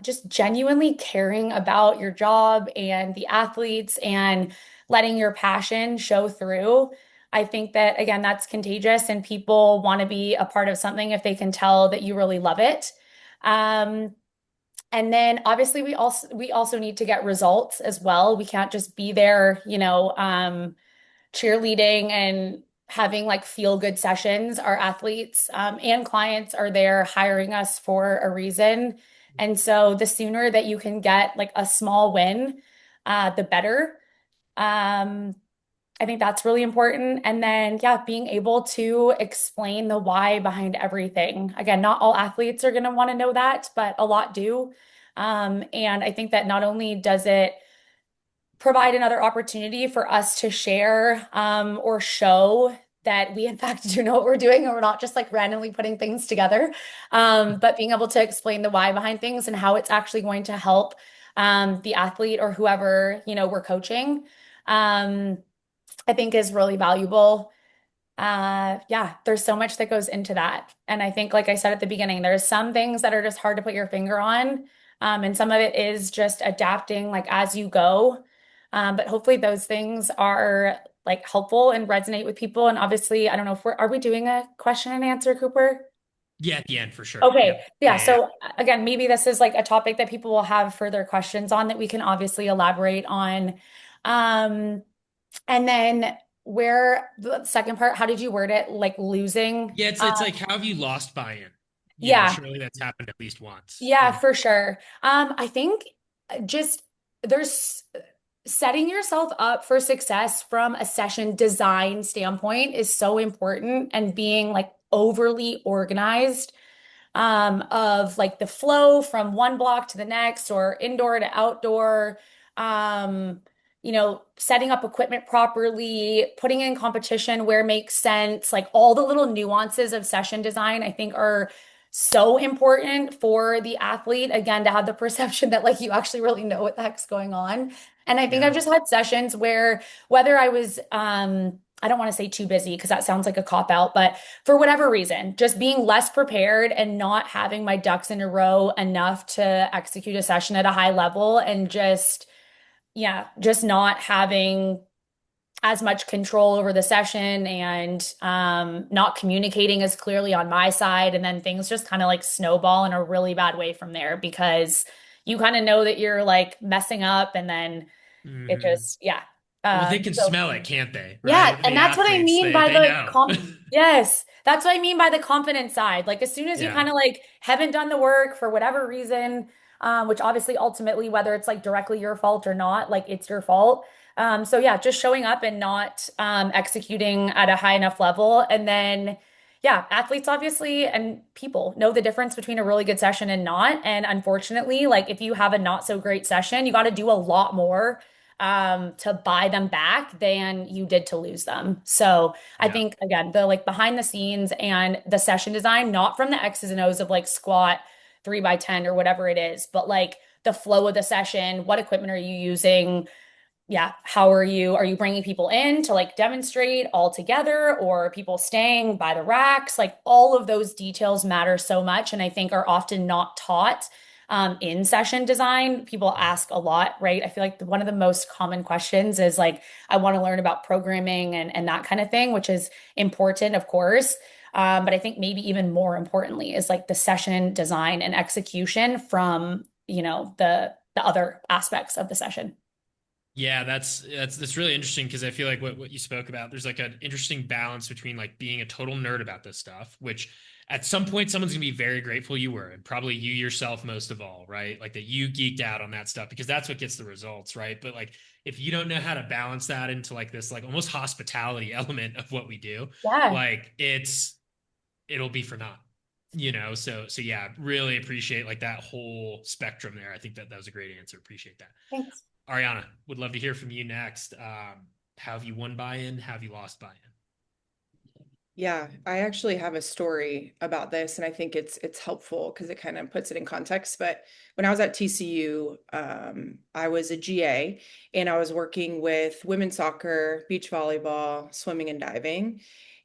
just genuinely caring about your job and the athletes and letting your passion show through. I think that, again, that's contagious and people want to be a part of something if they can tell that you really love it. Um, and then obviously we also need to get results as well. We can't just be there, cheerleading and having like feel good sessions. Our athletes and clients are there hiring us for a reason. And so the sooner that you can get like a small win, the better. Um, I think that's really important. And then, yeah, being able to explain the why behind everything. Again, not all athletes are going to want to know that, but a lot do. And I think that not only does it provide another opportunity for us to share or show that we in fact do know what we're doing and we're not just like randomly putting things together, but being able to explain the why behind things and how it's actually going to help the athlete or whoever we're coaching, I think is really valuable. Yeah, there's so much that goes into that. And I think, like I said at the beginning, there's some things that are just hard to put your finger on. And some of it is just adapting like as you go. But hopefully those things are like helpful and resonate with people. And obviously, I don't know if are we doing a question and answer, Cooper? Yeah, at the end for sure. Okay. Yep. Yeah. Yeah, yeah. So again, maybe this is like a topic that people will have further questions on that we can obviously elaborate on. Um, and then where the second part, how did you word it? Like losing? Yeah, it's like how have you lost buy-in? Yeah, Surely that's happened at least once. yeah, for sure. I think just there's setting yourself up for success from a session design standpoint is so important and being like overly organized of like the flow from one block to the next or indoor to outdoor, um, setting up equipment properly, putting in competition where it makes sense, like all the little nuances of session design, I think are so important for the athlete, again, to have the perception that like you actually really know what the heck's going on. And I think Yeah. I've just had sessions where whether I was I don't want to say too busy because that sounds like a cop out, but for whatever reason, just being less prepared and not having my ducks in a row enough to execute a session at a high level and just, yeah, just not having as much control over the session and not communicating as clearly on my side. And then things just kind of like snowball in a really bad way from there because you kind of know that you're like messing up and then it Hmm. just, yeah. Well, they can So smell it, can't they? yeah, Right? and The that's what I athletes, mean they by they the know. yes, that's what I mean by the confidence side. Like as soon as you Yeah. kind of like haven't done the work for whatever reason, which obviously ultimately whether it's like directly your fault or not, like it's your fault. So yeah, just showing up and not executing at a high enough level, and then yeah, athletes obviously and people know the difference between a really good session and not. And unfortunately, like if you have a not so great session, you got to do a lot more to buy them back than you did to lose them. So I Yeah. think again, the like behind the scenes and the session design, not from the X's and O's of like squat 3 by 10 or whatever it is, but like the flow of the session, what equipment are you using? Yeah, how are you bringing people in to like demonstrate all together or people staying by the racks? Like all of those details matter so much and I think are often not taught in session design. People Yeah. ask a lot, right? I feel like one of the most common questions is like, I want to learn about programming and that kind of thing, which is important, of course. But I think maybe even more importantly is like the session design and execution from, the other aspects of the session. Yeah, that's really interesting because I feel like what you spoke about, there's like an interesting balance between like being a total nerd about this stuff, which at some point someone's gonna be very grateful you were, and probably you yourself most of all, right? Like that you geeked out on that stuff because that's what gets the results, right? But like if you don't know how to balance that into like this like almost hospitality element of what we do, Yeah, like it'll be for naught. So yeah, really appreciate like that whole spectrum there. I think that was a great answer. Appreciate that. thanks. Arianna, would love to hear from you next. How have you won buy-in? How have you lost buy-in? Yeah, I actually have a story about this, and I think it's helpful because it kind of puts it in context. But when I was at TCU, I was a GA, and I was working with women's soccer, beach volleyball, swimming, and diving.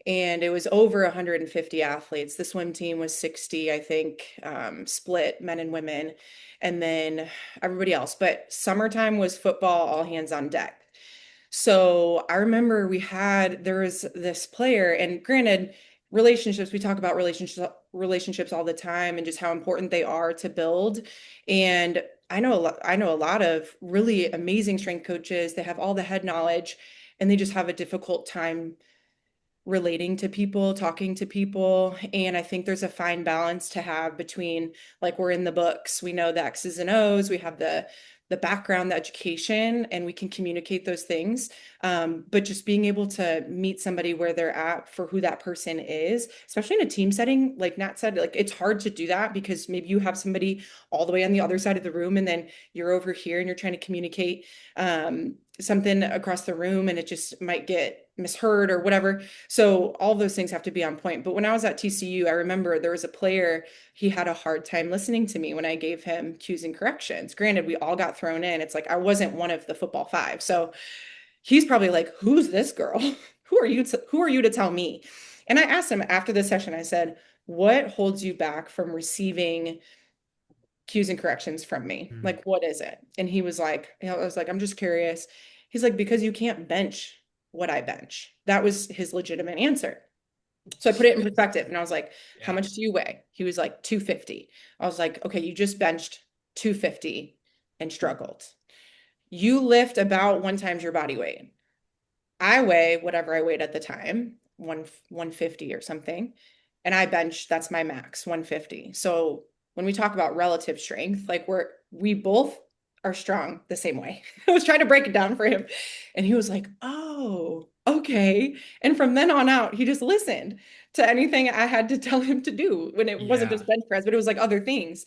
And it was over 150 athletes. The swim team was 60, I think, split men and women, and then everybody else. But summertime was football, all hands on deck. So I remember there was this player, and granted, relationships, we talk about relationships all the time and just how important they are to build. And I know a lot of really amazing strength coaches. They have all the head knowledge and they just have a difficult time relating to people, talking to people. And I think there's a fine balance to have between, like, we're in the books, we know the X's and O's, we have the background, the education, and we can communicate those things. But just being able to meet somebody where they're at for who that person is, especially in a team setting, like Nat said, like it's hard to do that because maybe you have somebody all the way on the other side of the room, and then you're over here and you're trying to communicate something across the room, and it just might get misheard or whatever. So all those things have to be on point. But when I was at TCU, I remember there was a player, he had a hard time listening to me when I gave him cues and corrections. Granted, we all got thrown in. It's like I wasn't one of the football five. So he's probably like, who's this girl? Who are you to tell me? And I asked him after the session, I said, what holds you back from receiving cues and corrections from me? Mm. Like, what is it? And he was like, I was like, I'm just curious. He's like, because you can't bench what I bench. That was his legitimate answer. So I put it in perspective and I was like, how Yeah. much do you weigh? He was like 250. I was like, okay, you just benched 250 and struggled. You lift about 1 times your body weight. I weigh whatever I weighed at the time, 150 or something. And I bench, that's my max, 150. So when we talk about relative strength, like we both are strong the same way. I was trying to break it down for him. And he was like, oh, okay. And from then on out, he just listened to anything I had to tell him to do when it wasn't Yeah. just bench press, but it was like other things.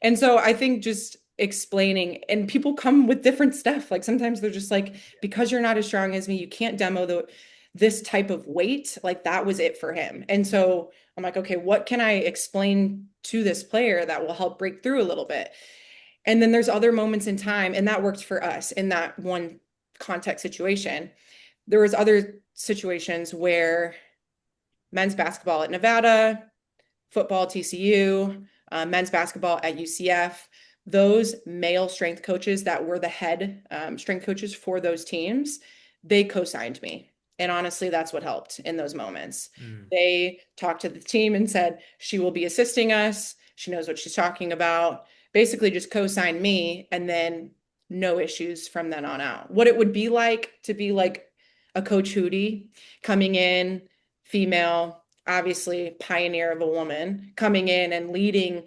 And so I think just explaining, and people come with different stuff. Like sometimes they're just like, because you're not as strong as me, you can't demo this type of weight. Like that was it for him. And so I'm like, okay, what can I explain to this player that will help break through a little bit? And then there's other moments in time, and that worked for us in that one context situation. There was other situations where men's basketball at Nevada, football at TCU, men's basketball at UCF, those male strength coaches that were the head strength coaches for those teams, they co-signed me. And honestly, that's what helped in those moments. Mm. They talked to the team and said, she will be assisting us. She knows what she's talking about. Basically, just co-signed me, and then no issues from then on out. What it would be like to be like a Coach Hootie coming in, female, obviously pioneer of a woman, coming in and leading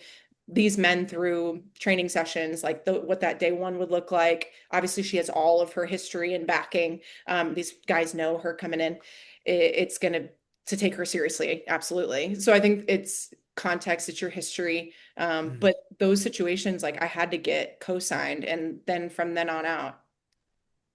these men through training sessions, like what that day one would look like. Obviously, she has all of her history and backing. These guys know her coming in. It's going to take her seriously. Absolutely. So I think it's context, it's your history. Mm. But those situations, like I had to get co-signed. And then from then on out,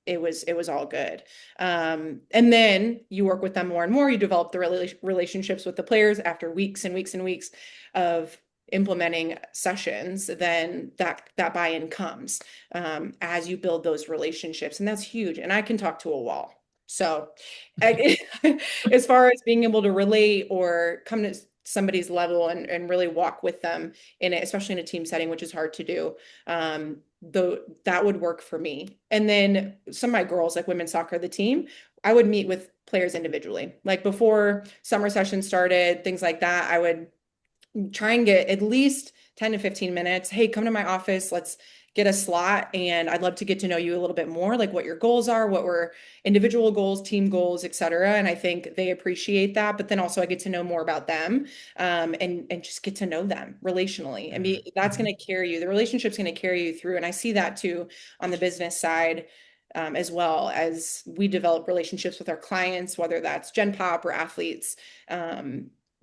it was all good. And then you work with them more and more. You develop the relationships with the players after weeks and weeks and weeks of implementing sessions. Then that buy-in comes as you build those relationships, and that's huge. And I can talk to a wall. So, as far as being able to relate or come to somebody's level and really walk with them in it, especially in a team setting, which is hard to do. Though that would work for me. And then some of my girls, like women's soccer, the team, I would meet with players individually. Like before summer session started, things like that, I would try and get at least 10 to 15 minutes. Hey, come to my office. Let's get a slot. And I'd love to get to know you a little bit more, like what your goals are, what were individual goals, team goals, et cetera. And I think they appreciate that. But then also I get to know more about them and just get to know them relationally. I mean, that's Mm-hmm. going to carry you. The relationship's going to carry you through. And I see that too on the business side. As well as we develop relationships with our clients, whether that's Gen Pop or athletes,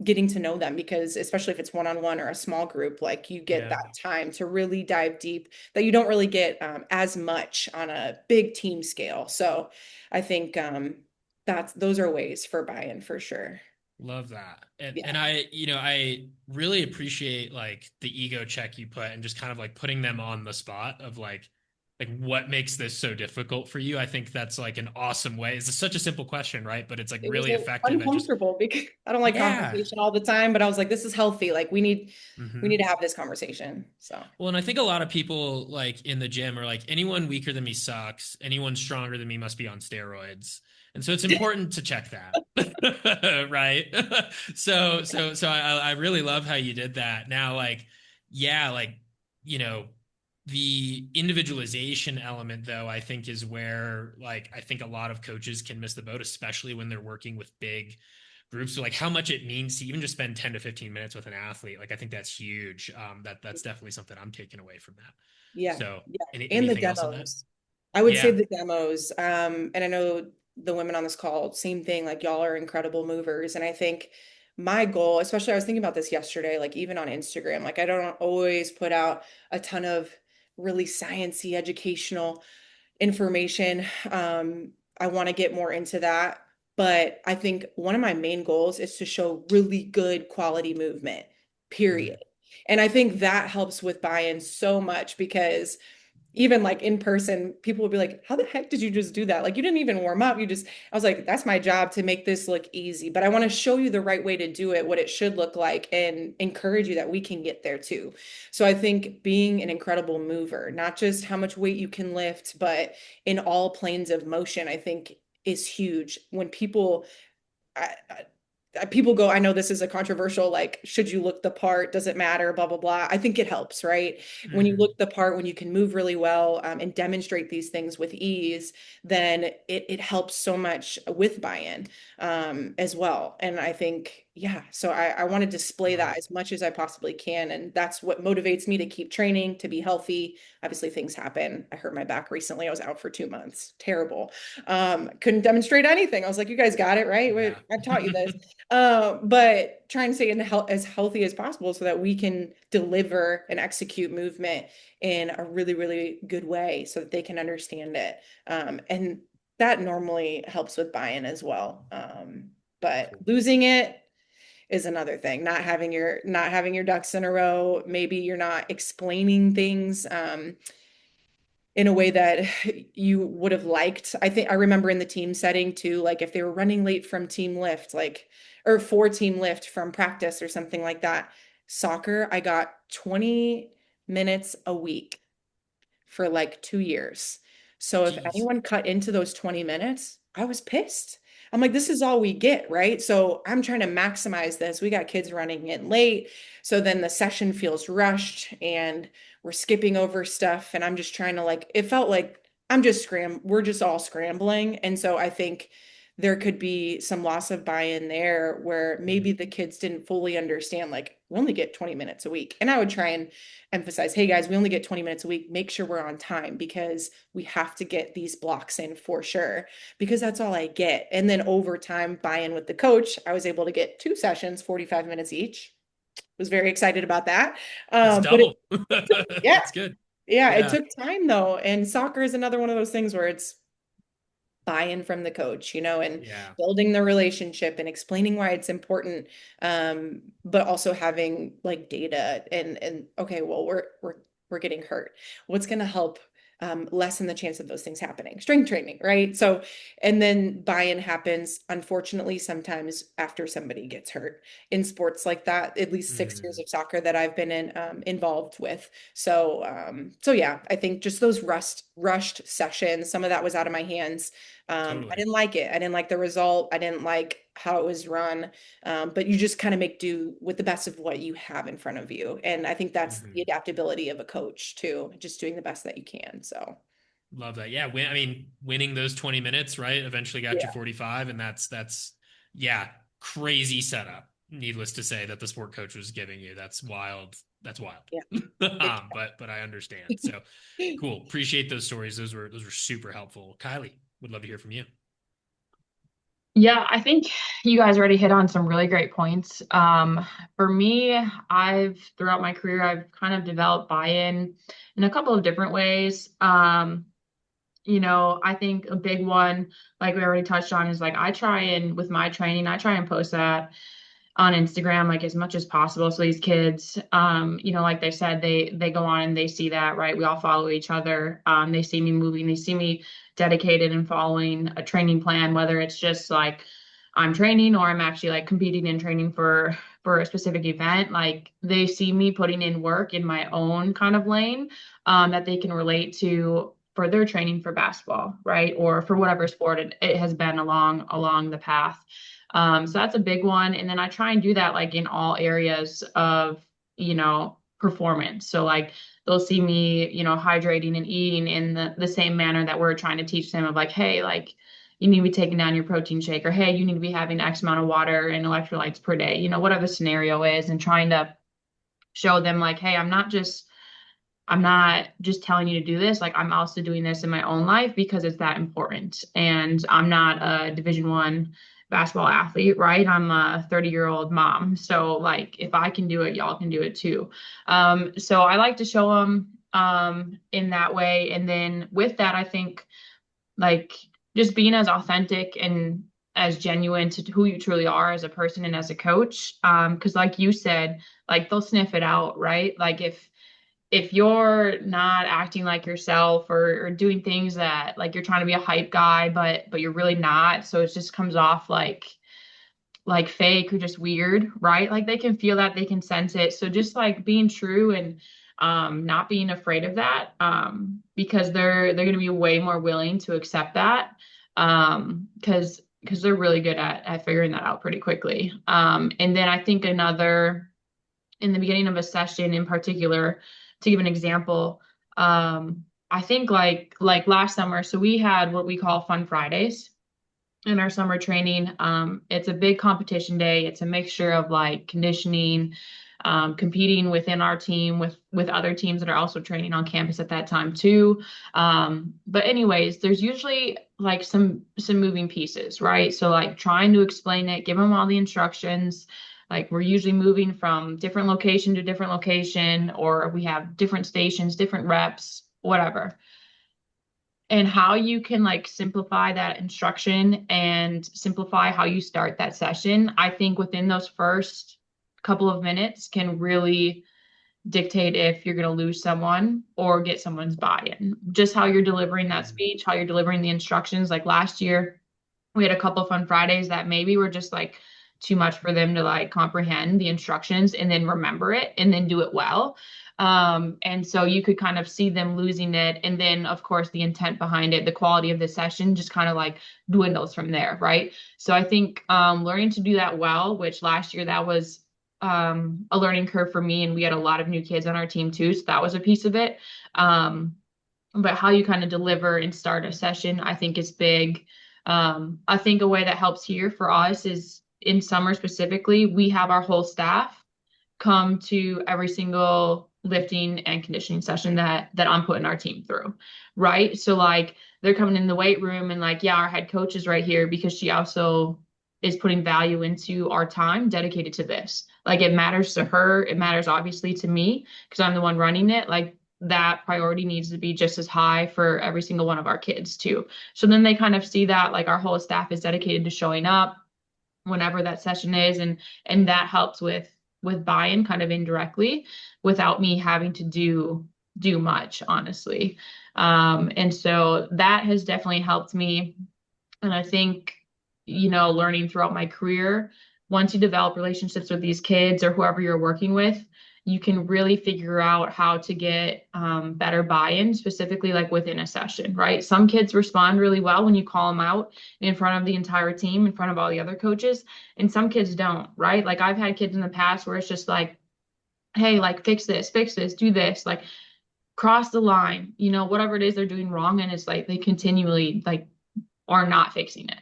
getting to know them, because especially if it's one-on-one or a small group, like you get Yeah. that time to really dive deep that you don't really get as much on a big team scale. So I think those are ways for buy-in for sure. Love that. Yeah. And I, I really appreciate like the ego check you put and just kind of like putting them on the spot of like what makes this so difficult for you. I think that's like an awesome way. It's such a simple question, right? But it's like It was really effective at just, uncomfortable because I don't like yeah. confrontation all the time, but I was like, this is healthy. Like we need Hmm. to have this conversation. So Well, and I think a lot of people like in the gym are like, anyone weaker than me sucks. Anyone stronger than me must be on steroids. And so it's important to check that. Right. So I really love how you did that. Now, like, yeah, like, you know, the individualization element though, I think is where like I think a lot of coaches can miss the boat, especially when they're working with big groups. So like how much it means to even just spend 10 to 15 minutes with an athlete. Like I think that's huge. That's definitely something I'm taking away from that. yeah, So yeah. And the anything else on that? demos. I would say Yeah. the demos. And I know the women on this call, same thing, like y'all are incredible movers. And I think my goal, especially I was thinking about this yesterday, like even on Instagram, like I don't always put out a ton of really sciencey educational information. I want to get more into that. But I think one of my main goals is to show really good quality movement, period. Mhm. And I think that helps with buy-in so much because even like in person, people would be like, how the heck did you just do that? Like you didn't even warm up. I was like, that's my job to make this look easy, but I want to show you the right way to do it, what it should look like, and encourage you that we can get there too. So I think being an incredible mover, not just how much weight you can lift, but in all planes of motion, I think is huge. When people people go, I know this is a controversial, like, should you look the part? Does it matter? Blah, blah, blah. I think it helps, right? When you Mhm. look the part, when you can move really well and demonstrate these things with ease, then it helps so much with buy-in as well. And I think, yeah, so I want to display Love that it. as much as I possibly can. And that's what motivates me to keep training, to be healthy. Obviously, things happen. I hurt my back recently. I was out for 2 months. Terrible. Couldn't demonstrate anything. I was like, you guys got it, right? Yeah. I taught you this. But trying to stay in as healthy as possible so that we can deliver and execute movement in a really, really good way so that they can understand it. And that normally helps with buy-in as well. But Cool. losing it is another thing. Not having your ducks in a row. Maybe you're not explaining things. In a way that you would have liked. I think I remember in the team setting too, like if they were running late from team lift, like or for team lift from practice or something like that. Soccer, I got 20 minutes a week for like 2 years. So if Jeez. anyone cut into those 20 minutes, I was pissed. I'm like, this is all we get, right? So I'm trying to maximize this. We got kids running in late. So then the session feels rushed and we're skipping over stuff. And I'm just trying to like, it felt like we're just all scrambling. And so I think there could be some loss of buy-in there where maybe the kids didn't fully understand, like, we only get 20 minutes a week. And I would try and emphasize, hey guys, we only get 20 minutes a week. Make sure we're on time because we have to get these blocks in for sure, because that's all I get. And then over time, buy-in with the coach, I was able to get 2 sessions, 45 minutes each. Was very excited about that. That's But double. yeah, That's good. yeah, it Yeah. took time though. And soccer is another one of those things where it's buy-in from the coach, and Yeah. building the relationship and explaining why it's important. But also having like data and okay, well, we're getting hurt. What's going to help lessen the chance of those things happening? Strength training, right? So, and then buy-in happens, unfortunately, sometimes after somebody gets hurt in sports like that, at least 6 years Mhm. of soccer that I've been involved with. So yeah, I think just those rushed sessions, some of that was out of my hands. I Totally. didn't like it. I didn't like the result. I didn't like how it was run. But you just kind of make do with the best of what you have in front of you. And I think that's the Mhm. adaptability of a coach too, just doing the best that you can. So Love that. Yeah. I mean, winning those 20 minutes, right? Eventually got you yeah, 45. And yeah, crazy setup. Needless to say that the sport coach was giving you. That's wild. That's wild. yeah. Big But I understand. So time. cool. Appreciate those stories. Those were super helpful. Kylie, would love to hear from you. Yeah, I think you guys already hit on some really great points. For me, throughout my career, I've kind of developed buy-in in a couple of different ways. I think a big one, like we already touched on, is like with my training, I try and post that on Instagram like as much as possible. So these kids, like they said, they go on and they see that, right? We all follow each other. They see me moving, they see me dedicated and following a training plan, whether it's just like I'm training or I'm actually like competing and training for a specific event. Like they see me putting in work in my own kind of lane, that they can relate to for their training for basketball, right? Or for whatever sport it has been along the path. So that's a big one. And then I try and do that like in all areas of, performance. So like they'll see me, hydrating and eating in the same manner that we're trying to teach them of like, hey, like you need to be taking down your protein shake, or hey, you need to be having X amount of water and electrolytes per day, whatever the scenario is, and trying to show them like, hey, I'm not just telling you to do this. Like I'm also doing this in my own life because it's that important. And I'm not a Division I basketball athlete, right? I'm a 30-year-old mom. So like if I can do it, y'all can do it too. So I like to show them in that way. And then with that, I think like just being as authentic and as genuine to who you truly are as a person and as a coach. Because like you said, like they'll sniff it out, right? Like if you're not acting like yourself, or doing things that like you're trying to be a hype guy, but you're really not. So it just comes off like fake or just weird, right? Like they can feel that, they can sense it. So just like being true and not being afraid of that, because they're going to be way more willing to accept that, because they're really good at figuring that out pretty quickly. And then I think another, in the beginning of a session in particular, to give an example, I think like last summer, so we had what we call Fun Fridays in our summer training. It's a big competition day. It's a mixture of like conditioning, competing within our team with other teams that are also training on campus at that time too. But anyways, there's usually like some moving pieces, right? So like trying to explain it, give them all the instructions. Like we're usually moving from different location to different location, or we have different stations, different reps, whatever. And how you can like simplify that instruction and simplify how you start that session, I think within those first couple of minutes can really dictate if you're going to lose someone or get someone's buy-in. Just how you're delivering that speech, how you're delivering the instructions. Like last year, we had a couple of Fun Fridays that maybe were just like too much for them to like comprehend the instructions and then remember it and then do it well. And so you could kind of see them losing it. And then, of course, the intent behind it, the quality of the session just kind of like dwindles from there, right? So I think learning to do that well, which last year that was a learning curve for me, and we had a lot of new kids on our team too. So that was a piece of it. But how you kind of deliver and start a session, I think is big. I think a way that helps here for us is in summer specifically, we have our whole staff come to every single lifting and conditioning session that I'm putting our team through, right? So like they're coming in the weight room and like, yeah, our head coach is right here because she also is putting value into our time dedicated to this. Like it matters to her. It matters obviously to me because I'm the one running it. Like that priority needs to be just as high for every single one of our kids too. So then they kind of see that like our whole staff is dedicated to showing up whenever that session is, and that helps with buy-in kind of indirectly without me having to do much, honestly. And so that has definitely helped me. And I think, learning throughout my career, once you develop relationships with these kids or whoever you're working with, you can really figure out how to get better buy-in, specifically like within a session, right? Some kids respond really well when you call them out in front of the entire team, in front of all the other coaches, and some kids don't, right? Like I've had kids in the past where it's just like, hey, like fix this, do this, like cross the line, whatever it is they're doing wrong, and it's like they continually like are not fixing it.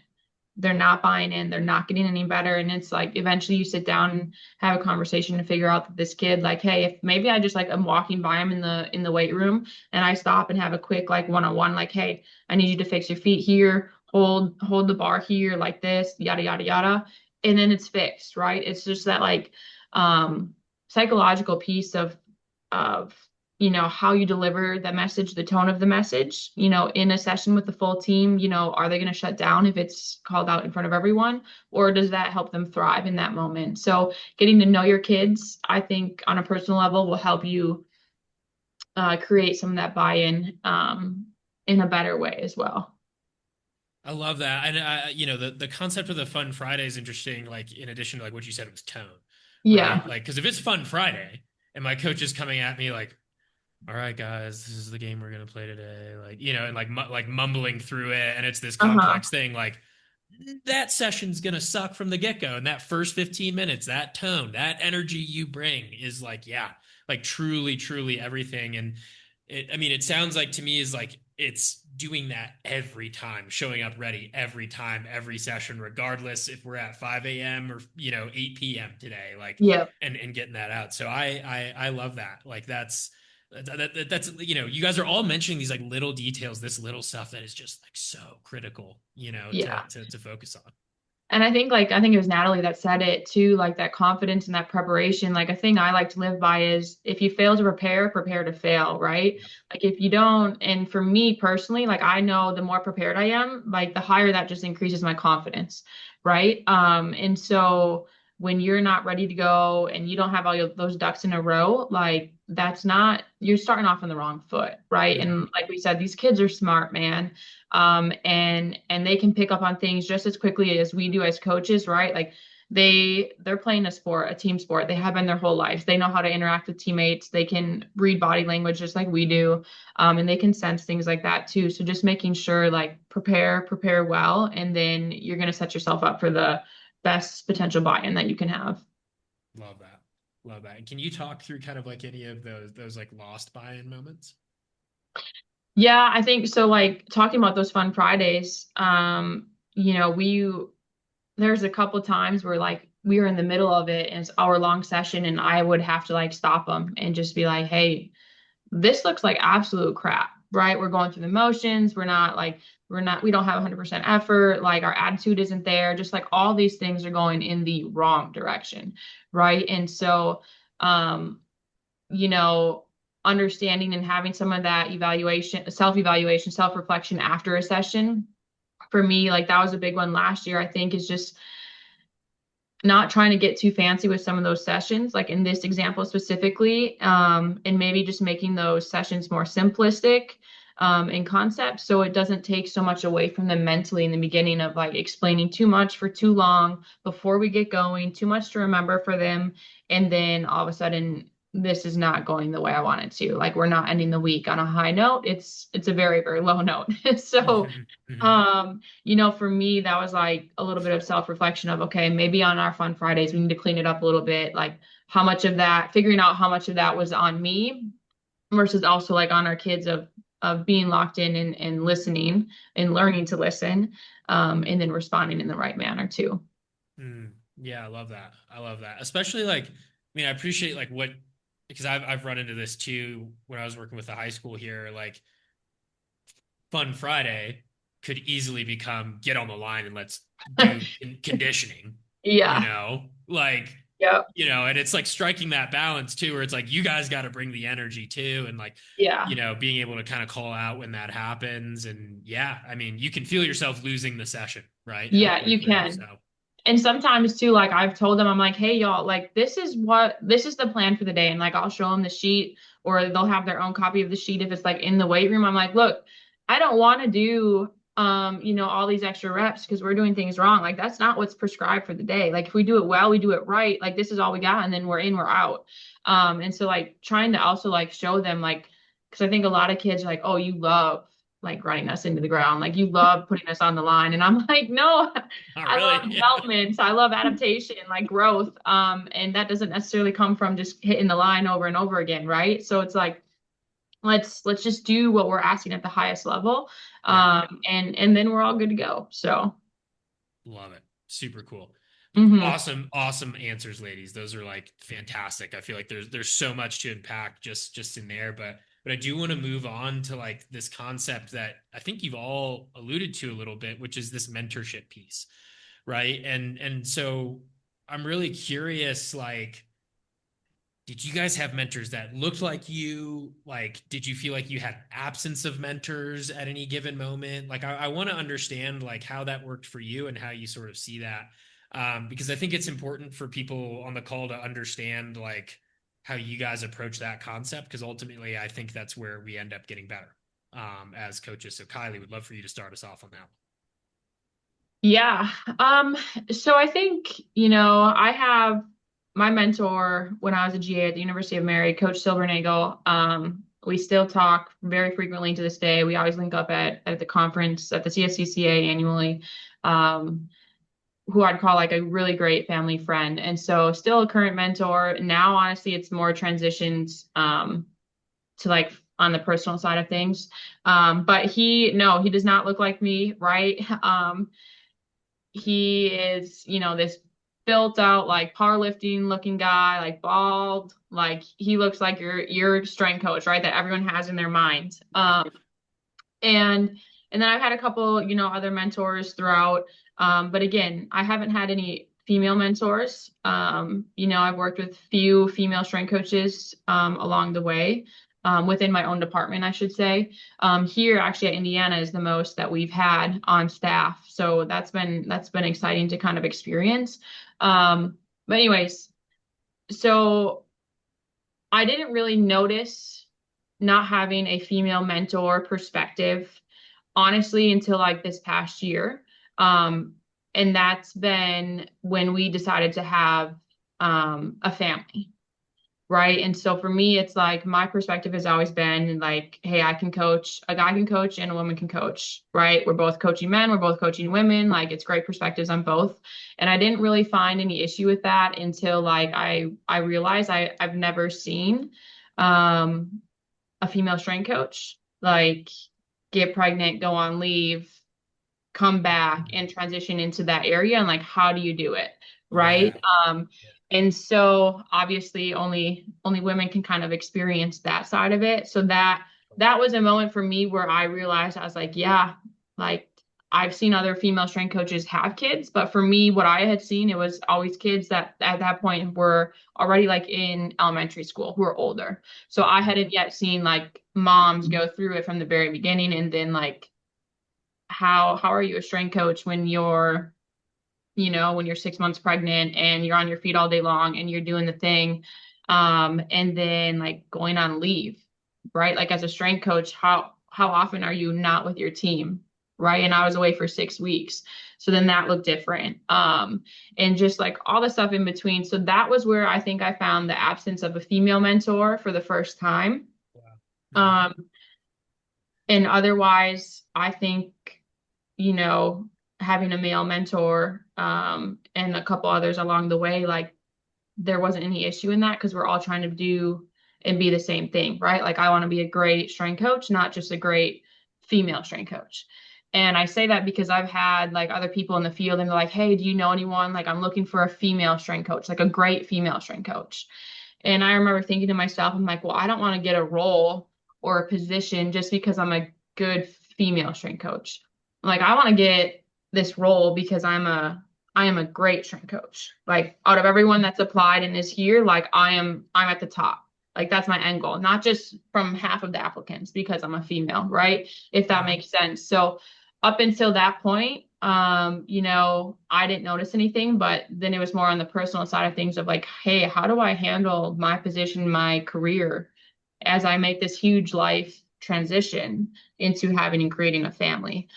They're not buying in, they're not getting any better. And it's like eventually you sit down and have a conversation to figure out that this kid, like, hey, if maybe I just like I'm walking by him in the weight room and I stop and have a quick like one-on-one, like, hey, I need you to fix your feet here, hold the bar here like this, yada yada yada. And then it's fixed, right? It's just that like psychological piece of how you deliver the message, the tone of the message, in a session with the full team, are they going to shut down if it's called out in front of everyone, or does that help them thrive in that moment? So getting to know your kids, I think on a personal level will help you create some of that buy-in in a better way as well. I love that. And the concept of the Fun Friday is interesting, like in addition to like what you said with tone, right? Yeah. Like, because if it's Fun Friday and my coach is coming at me like, all right, guys, this is the game we're gonna play today, like, and like mumbling through it, and it's this Uh-huh. complex thing, like that session's gonna suck from the get-go. And that first 15 minutes, that tone, that energy you bring is like, yeah, like truly, truly everything. And it sounds like to me is like it's doing that every time, showing up ready every time, every session, regardless if we're at 5 a.m. or 8 p.m. today, like, Yeah. and getting that out. So I love that. Like that's you guys are all mentioning these like little details, this little stuff that is just like so critical, Yeah. to focus on. And I think it was Natalie that said it too, like that confidence and that preparation. Like a thing I like to live by is if you fail to prepare, prepare to fail, right? Yep. Like if you don't, and for me personally, like I know the more prepared I am, like the higher that just increases my confidence, right? And so when you're not ready to go and you don't have those ducks in a row, like that's not, you're starting off on the wrong foot, right? Mhm. And like we said, these kids are smart, man, and they can pick up on things just as quickly as we do as coaches, right? Like they're playing a sport, a team sport. They have been their whole lives. They know how to interact with teammates. They can read body language just like we do, and they can sense things like that too. So just making sure, like prepare well, and then you're gonna set yourself up for the best potential buy-in that you can have. Love that. Love that. And can you talk through kind of like any of those like lost buy-in moments? Yeah, I think so. Like talking about those fun Fridays, we there's a couple times where like we were in the middle of it and it's hour-long session, and I would have to like stop them and just be like, hey, this looks like absolute crap, right? We're going through the motions. We don't have 100% effort. Like our attitude isn't there. Just like all these things are going in the wrong direction, right? And so, um, you know, understanding and having some of that self-evaluation, self-reflection after a session for me, like that was a big one last year, I think, is just not trying to get too fancy with some of those sessions, like in this example specifically, and maybe just making those sessions more simplistic in concept, so it doesn't take so much away from them mentally in the beginning of like explaining too much for too long before we get going, too much to remember for them, and then all of a sudden this is not going the way I want it to. Like we're not ending the week on a high note. It's a very, very low note. So Mhm. Mhm. for me, that was like a little bit of self-reflection of, okay, maybe on our fun Fridays, we need to clean it up a little bit. Like figuring out how much of that was on me versus also like on our kids of being locked in and listening and learning to listen, and then responding in the right manner too. Yeah, I love that. I love that. Especially like, I appreciate like what, because I've run into this too when I was working with the high school here. Like Fun Friday could easily become get on the line and let's do conditioning, Yeah. like, Yep. and it's like striking that balance too, where it's like you guys got to bring the energy too, and like, Yeah. being able to kind of call out when that happens. And yeah, you can feel yourself losing the session, right? Yeah, Halfway you through. can. So, And sometimes too, like I've told them, I'm like, hey, y'all, like this is the plan for the day. And like I'll show them the sheet, or they'll have their own copy of the sheet if it's like in the weight room. I'm like, look, I don't want to do all these extra reps because we're doing things wrong. Like that's not what's prescribed for the day. Like if we do it well, we do it right. Like this is all we got, and then we're in, we're out. And so like trying to also like show them, like, because I think a lot of kids are like, oh, you love like running us into the ground. Like you love putting us on the line. And I'm like, no, not I really. love development. I love adaptation, like growth. And that doesn't necessarily come from just hitting the line over and over again, right? So it's like let's just do what we're asking at the highest level. Yeah. And then we're all good to go. So Love it. Super cool. mhm. Awesome, awesome answers, ladies. Those are like fantastic. I feel like there's so much to unpack just in there, but I do want to move on to like this concept that I think you've all alluded to a little bit, which is this mentorship piece, right? And so I'm really curious, like did you guys have mentors that looked like you? Like, did you feel like you had absence of mentors at any given moment? Like, I want to understand like how that worked for you and how you sort of see that. Because I think it's important for people on the call to understand like how you guys approach that concept. Because ultimately, I think that's where we end up getting better as coaches. So, Kylie, would love for you to start us off on that. Yeah. So I think, I have my mentor when I was a GA at the University of Mary, Coach Silvernagel. We still talk very frequently to this day. We always link up at the conference at the CSCCA annually, who I'd call like a really great family friend. And so still a current mentor. Now, honestly, it's more transitions to like on the personal side of things. But no, he does not look like me, right? He is, this built out like powerlifting looking guy, like bald, like he looks like your strength coach, right? That everyone has in their mind. And then I've had a couple, other mentors throughout. But again, I haven't had any female mentors. I've worked with few female strength coaches along the way. Within my own department, I should say. Here, actually, at Indiana is the most that we've had on staff, so that's been exciting to kind of experience. But anyways, so I didn't really notice not having a female mentor perspective, honestly, until like this past year. And that's been when we decided to have a family. Right. And so for me, it's like my perspective has always been like, hey, I can coach, a guy can coach and a woman can coach. Right. We're both coaching men, we're both coaching women. Like it's great perspectives on both. And I didn't really find any issue with that until like I realized I've never seen a female strength coach like get pregnant, go on leave, come back and transition into that area. And like, how do you do it? Right. Yeah. And so obviously only women can kind of experience that side of it. So that was a moment for me where I realized I was like, yeah, like I've seen other female strength coaches have kids, but for me, what I had seen, it was always kids that at that point were already like in elementary school who are older. So I hadn't yet seen like moms go through it from the very beginning and then like how are you a strength coach when you're when you're 6 months pregnant and you're on your feet all day long and you're doing the thing and then like going on leave, right? Like as a strength coach, how often are you not with your team, right? And I was away for 6 weeks, so then that looked different, and just like all the stuff in between. So that was where I think I found the absence of a female mentor for the first time. Wow. And otherwise I think you know, having a male mentor and a couple others along the way, like there wasn't any issue in that because we're all trying to do and be the same thing, right? Like I want to be a great strength coach, not just a great female strength coach. And I say that because I've had like other people in the field and they're like, hey, do you know anyone? Like I'm looking for a female strength coach, like a great female strength coach. And I remember thinking to myself, I'm like, well, I don't want to get a role or a position just because I'm a good female strength coach. Like I want to get this role because I am a great strength coach. Like out of everyone that's applied and is here, like I'm at the top. Like that's my end goal, not just from half of the applicants because I'm a female, right? If that makes sense. So up until that point, I didn't notice anything, but then it was more on the personal side of things of like, hey, how do I handle my position, my career as I make this huge life transition into having and creating a family?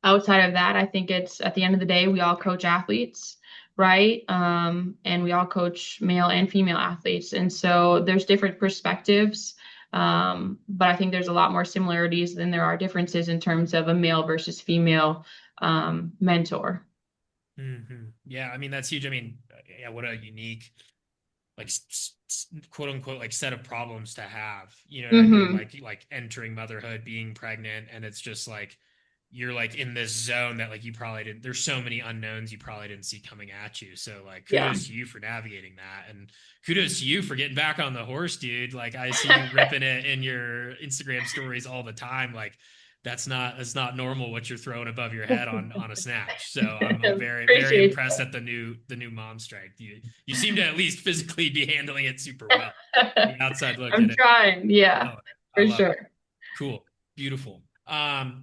Outside of that, I think it's at the end of the day, we all coach athletes, right? And we all coach male and female athletes. And so there's different perspectives. But I think there's a lot more similarities than there are differences in terms of a male versus female mentor. Yeah, I mean that's huge. I mean, yeah, what a unique like quote unquote like set of problems to have. You know what I mean? Like entering motherhood, being pregnant, and it's just like you're like in this zone that like you probably didn't. There's so many unknowns you probably didn't see coming at you. So like Yeah. kudos to you for navigating that, and kudos to you for getting back on the horse, dude. Like I see you ripping it in your Instagram stories all the time. Like that's not normal what you're throwing above your head on a snatch. So I'm very, very Appreciate impressed at the new mom strength. You seem to at least physically be handling it super well. The that. outside look I'm at it. trying. I Yeah, love it. I for love it. sure. Cool. Beautiful.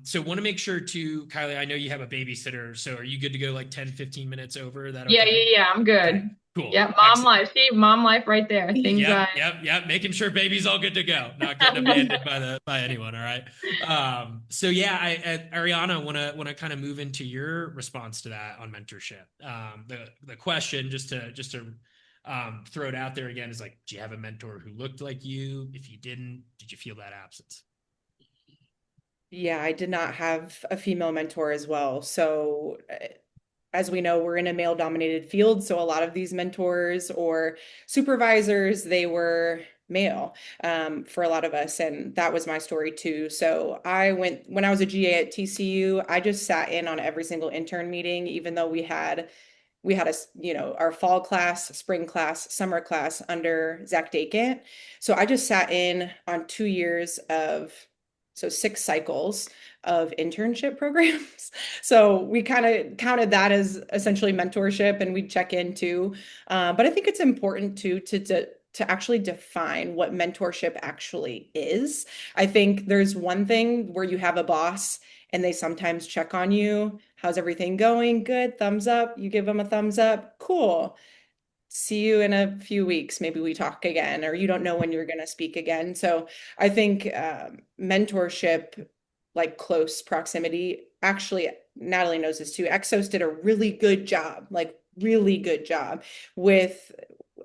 So want to make sure to Kylie, I know you have a babysitter. So are you good to go like 10, 15 minutes over? Is that Yeah, okay? yeah, yeah. I'm Okay. good. Cool. Yeah, mom Excellent. life. See, mom life right there. Things Yep, I yep. Making sure baby's all good to go, not getting abandoned by anyone. All right. So yeah, Arianna, want to kind of move into your response to that on mentorship. The question, just to throw it out there again, is like, do you have a mentor who looked like you? If you didn't, did you feel that absence? Yeah, I did not have a female mentor as well. So, as we know, we're in a male-dominated field. So, a lot of these mentors or supervisors, they were male for a lot of us. And that was my story too. So, when I was a GA at TCU, I just sat in on every single intern meeting, even though we had our fall class, spring class, summer class under Zach Dakant. So I just sat in on 2 years of, so 6 cycles of internship programs. So we kind of counted that as essentially mentorship, and we check in too. But I think it's important too to actually define what mentorship actually is. I think there's one thing where you have a boss and they sometimes check on you. How's everything going? Good. Thumbs up. You give them a thumbs up. Cool. See you in a few weeks. Maybe we talk again, or you don't know when you're going to speak again. So I think mentorship, like close proximity, actually, Natalie knows this too. Exos did a really good job, like really good job with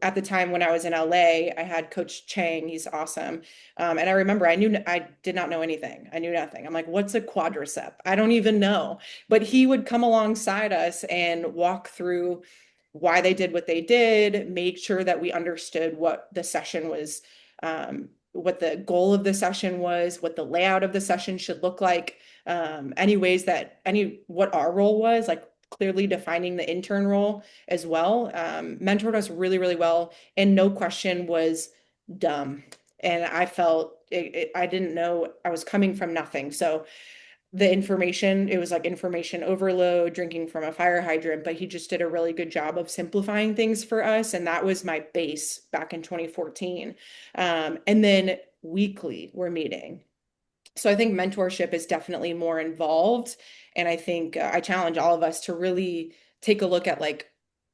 at the time when I was in LA, I had Coach Chang. He's awesome. And I remember I did not know anything. I knew nothing. I'm like, what's a quadricep? I don't even know. But he would come alongside us and walk through why they did what they did, make sure that we understood what the session was, what the goal of the session was, what the layout of the session should look like, what our role was, like clearly defining the intern role as well. Mentored us really, really well, and no question was dumb. And I felt I didn't know, I was coming from nothing. So the information, it was like information overload, drinking from a fire hydrant, but he just did a really good job of simplifying things for us. And that was my base back in 2014. And then weekly we're meeting. So I think mentorship is definitely more involved. And I think I challenge all of us to really take a look at like,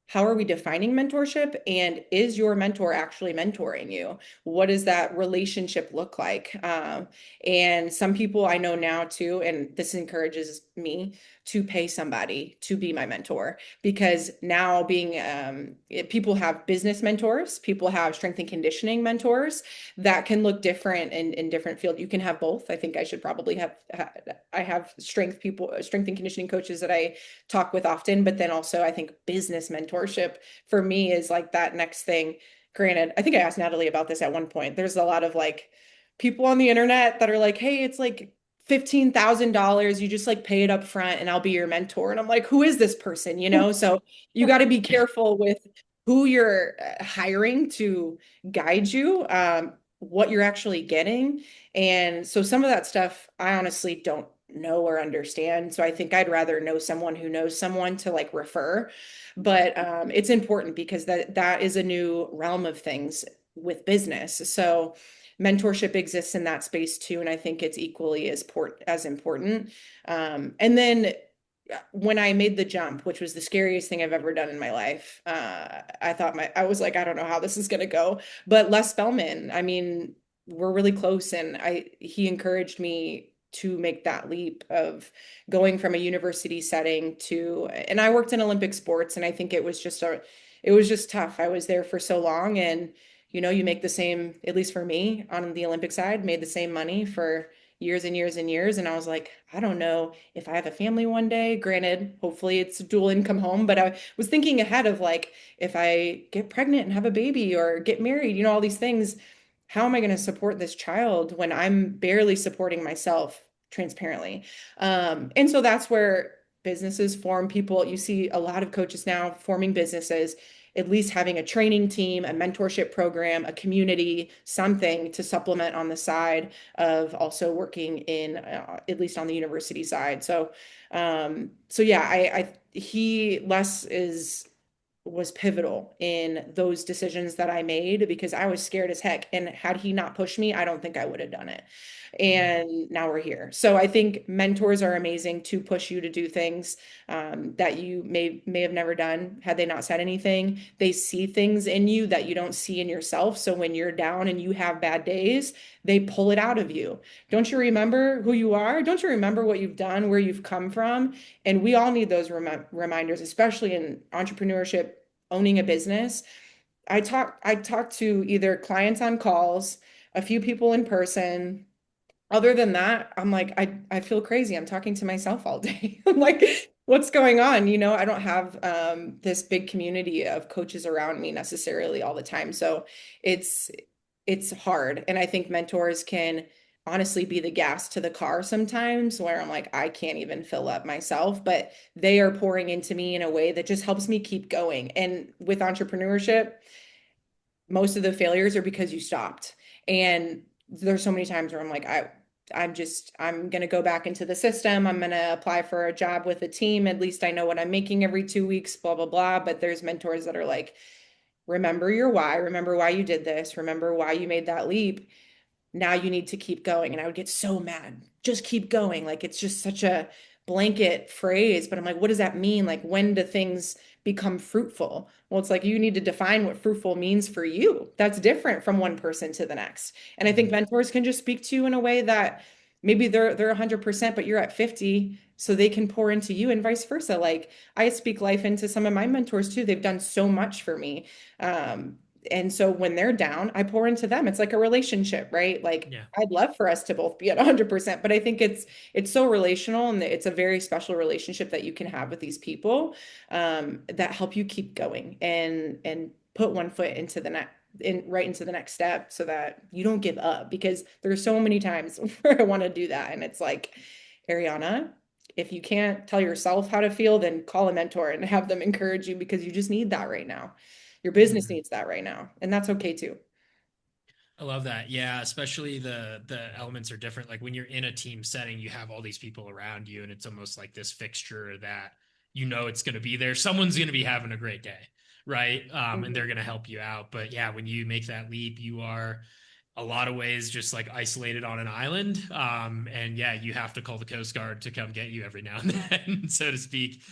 how are we defining mentorship? And is your mentor actually mentoring you? What does that relationship look like? And some people I know now too, and this encourages me to pay somebody to be my mentor, because now people have business mentors, people have strength and conditioning mentors that can look different in different fields. You can have both. I think I should probably I have strength and conditioning coaches that I talk with often, but then also I think business mentorship for me is like that next thing. Granted, I think I asked Natalie about this at one point. There's a lot of like people on the internet that are like, hey, it's like $15,000. You just like pay it up front and I'll be your mentor. And I'm like, who is this person? So you got to be careful with who you're hiring to guide you, what you're actually getting. And so some of that stuff I honestly don't know or understand. So I think I'd rather know someone who knows someone to like refer. But it's important because that is a new realm of things with business. So mentorship exists in that space too, and I think it's equally as important. And then when I made the jump, which was the scariest thing I've ever done in my life, I was like, I don't know how this is gonna go. But Les Spellman, I mean, we're really close, and he encouraged me to make that leap of going from a university setting and I worked in Olympic sports, and I think it was just tough. I was there for so long, and you make the same, at least for me on the Olympic side, made the same money for years and years and years. And I was like, I don't know if I have a family one day. Granted, hopefully it's a dual income home, but I was thinking ahead of like, if I get pregnant and have a baby or get married, all these things, how am I going to support this child when I'm barely supporting myself transparently? And so that's where businesses form. You see a lot of coaches now forming businesses. at least having a training team, a mentorship program, a community, something to supplement on the side of also working in at least on the university side. So so yeah, he Les is was pivotal in those decisions that I made because I was scared as heck. And had he not pushed me, I don't think I would have done it. And now we're here. So I think mentors are amazing to push you to do things that you may have never done had they not said anything. They see things in you that you don't see in yourself. So when you're down and you have bad days, they pull it out of you. Don't you remember who you are? Don't you remember what you've done, where you've come from? And we all need those reminders, especially in entrepreneurship, owning a business. I talk to either clients on calls, a few people in person. Other than that, I'm like, I feel crazy. I'm talking to myself all day. I'm like, what's going on? You know, I don't have this big community of coaches around me necessarily all the time. So it's it's hard. And I think mentors can honestly be the gas to the car sometimes where I'm like, I can't even fill up myself, but they are pouring into me in a way that just helps me keep going. And with entrepreneurship, most of the failures are because you stopped. And there's so many times where I'm like, I'm going to go back into the system. I'm going to apply for a job with a team. At least I know what I'm making every 2 weeks, blah, blah, blah. But there's mentors that are like, remember your why, remember why you did this, remember why you made that leap. Now you need to keep going. And I would get so mad. Just keep going. Like it's just such a blanket phrase, but I'm like, what does that mean? Like when do things become fruitful? Well, it's like you need to define what fruitful means for you. That's different from one person to the next. And I think mentors can just speak to you in a way that maybe they're 100%, but you're at 50, so they can pour into you and vice versa. Like I speak life into some of my mentors too. They've done so much for me. And so when they're down, I pour into them. It's like a relationship, right? Like Yeah. I'd love for us to both be at 100%, but I think it's so relational and it's a very special relationship that you can have with these people that help you keep going and put one foot into the next right into the next step so that you don't give up because there's so many times where I want to do that and it's like Arianna, if you can't tell yourself how to feel, then call a mentor and have them encourage you because you just need that right now. Your business Mhm. needs that right now, and that's okay too. I love that. Yeah, especially the elements are different. Like when you're in a team setting, you have all these people around you, and it's almost like this fixture that you know it's going to be there. Someone's going to be having a great day, right? And they're Mhm. going to help you out. But yeah, when you make that leap, you are a lot of ways just like isolated on an island. And yeah, you have to call the Coast Guard to come get you every now and then, so to speak.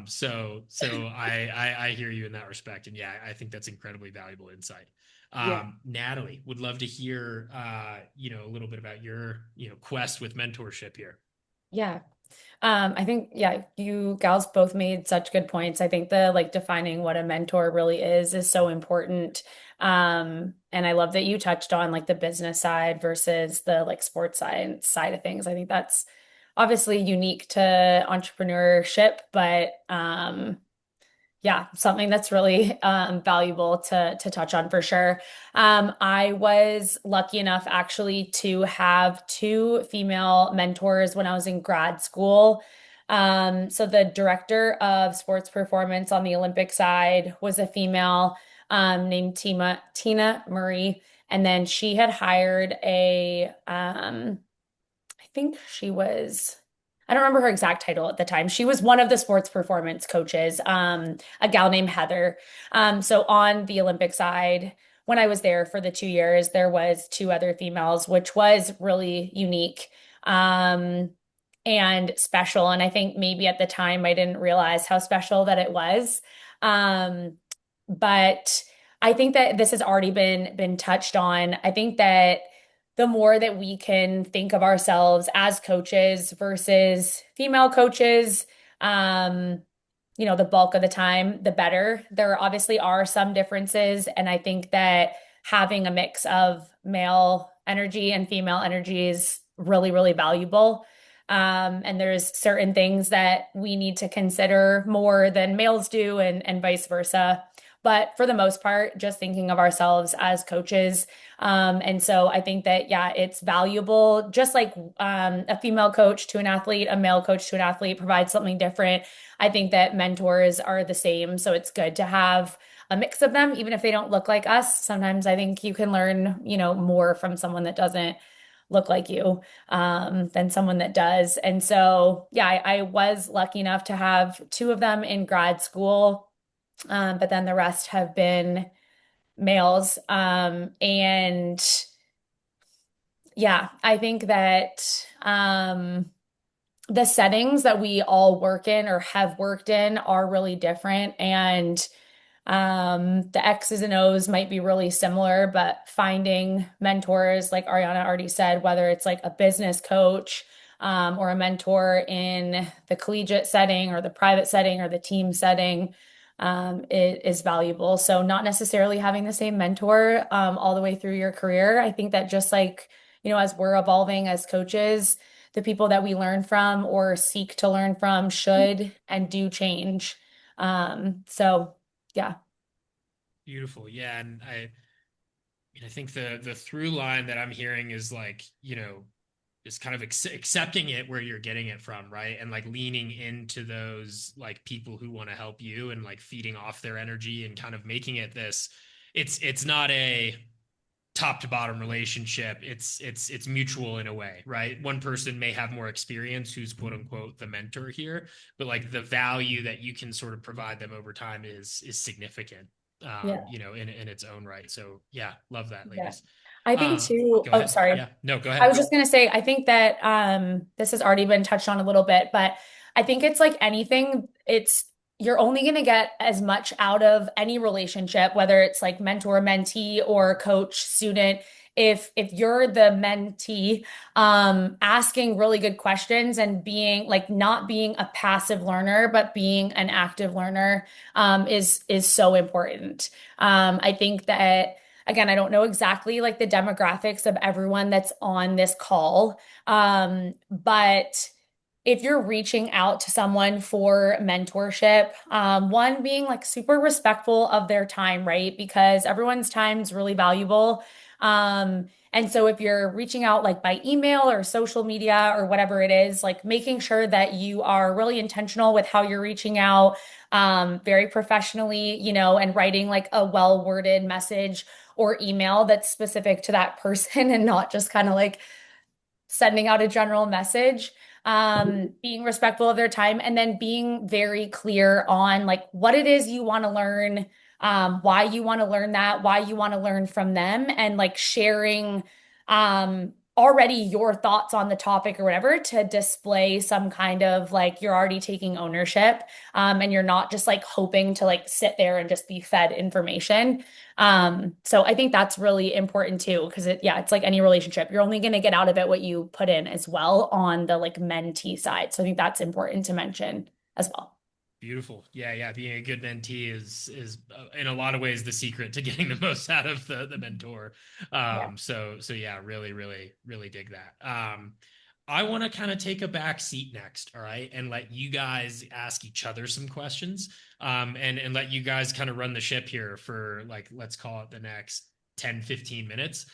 So I hear you in that respect, and yeah, I think that's incredibly valuable insight. Yeah. Natalie, would love to hear, a little bit about your, quest with mentorship here. Yeah. I think, yeah, you gals both made such good points. I think the like defining what a mentor really is so important. And I love that you touched on like the business side versus the like sports side of things. I think that's obviously unique to entrepreneurship, but yeah, something that's really valuable to touch on for sure. I was lucky enough actually to have two female mentors when I was in grad school. So the director of sports performance on the Olympic side was a female named Tina Murray, and then she had hired I think she was, I don't remember her exact title at the time. She was one of the sports performance coaches, a gal named Heather. So on the Olympic side, when I was there for the 2 years, there was two other females, which was really unique. And special. And I think maybe at the time I didn't realize how special that it was. Um, but I think that this has already been touched on. I think that the more that we can think of ourselves as coaches versus female coaches, the bulk of the time, the better. There obviously are some differences, and I think that having a mix of male energy and female energy is really, really valuable. And there's certain things that we need to consider more than males do, and vice versa. But for the most part, just thinking of ourselves as coaches. And so I think that, yeah, it's valuable. Just like a female coach to an athlete, a male coach to an athlete provides something different. I think that mentors are the same. So it's good to have a mix of them, even if they don't look like us. Sometimes I think you can learn, more from someone that doesn't look like you than someone that does. And so, yeah, I was lucky enough to have two of them in grad school, but then the rest have been males. And yeah, I think that the settings that we all work in or have worked in are really different. And the X's and O's might be really similar, but finding mentors, like Arianna already said, whether it's like a business coach, or a mentor in the collegiate setting or the private setting or the team setting, it is valuable. So not necessarily having the same mentor, all the way through your career. I think that just like, as we're evolving as coaches, the people that we learn from or seek to learn from should and do change. So yeah. Beautiful. Yeah. And I think the through line that I'm hearing is like, is kind of accepting it where you're getting it from, right? And like leaning into those like people who want to help you and like feeding off their energy and kind of making it this, it's not a top to bottom relationship. It's mutual in a way, right? One person may have more experience who's quote unquote the mentor here, but like the value that you can sort of provide them over time is significant, Yeah. in its own right. So yeah, love that, Yeah. ladies. I think too, Go oh, ahead. sorry. Yeah, no, go I ahead. was just going to say, I think that this has already been touched on a little bit, but I think it's like anything, you're only going to get as much out of any relationship, whether it's like mentor, mentee, or coach, student. If you're the mentee, asking really good questions and being like not being a passive learner, but being an active learner, is so important. I think that again, I don't know exactly like the demographics of everyone that's on this call. But if you're reaching out to someone for mentorship, one being like super respectful of their time, right? Because everyone's time is really valuable. And so if you're reaching out like by email or social media or whatever it is, like making sure that you are really intentional with how you're reaching out, very professionally, and writing like a well-worded message or email that's specific to that person and not just kind of like sending out a general message, being respectful of their time, and then being very clear on like what it is you want to learn, why you want to learn that, why you want to learn from them, and like sharing already your thoughts on the topic or whatever to display some kind of like you're already taking ownership, and you're not just like hoping to like sit there and just be fed information. So I think that's really important too, because it's like any relationship. You're only going to get out of it what you put in as well on the like mentee side. So I think that's important to mention as well. Beautiful. Yeah, yeah. Being a good mentee is in a lot of ways the secret to getting the most out of the mentor. Yeah. So yeah, really, really, really dig that. I want to kind of take a back seat next, all right, and let you guys ask each other some questions, and let you guys kind of run the ship here for like, let's call it the next 10, 15 minutes,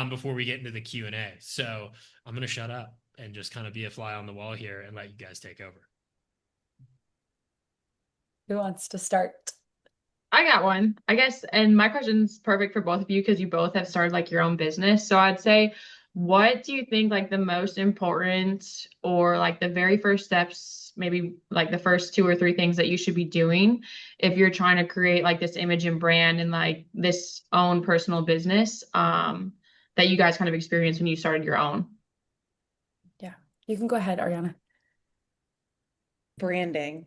before we get into the Q&A. So I'm going to shut up and just kind of be a fly on the wall here and let you guys take over. Who wants to start? I got one, I guess, and my question's perfect for both of you because you both have started like your own business. So I'd say, what do you think like the most important or like the very first steps, maybe like the first two or three things that you should be doing if you're trying to create like this image and brand and like this own personal business, that you guys kind of experienced when you started your own? Yeah, you can go ahead, Arianna. Branding,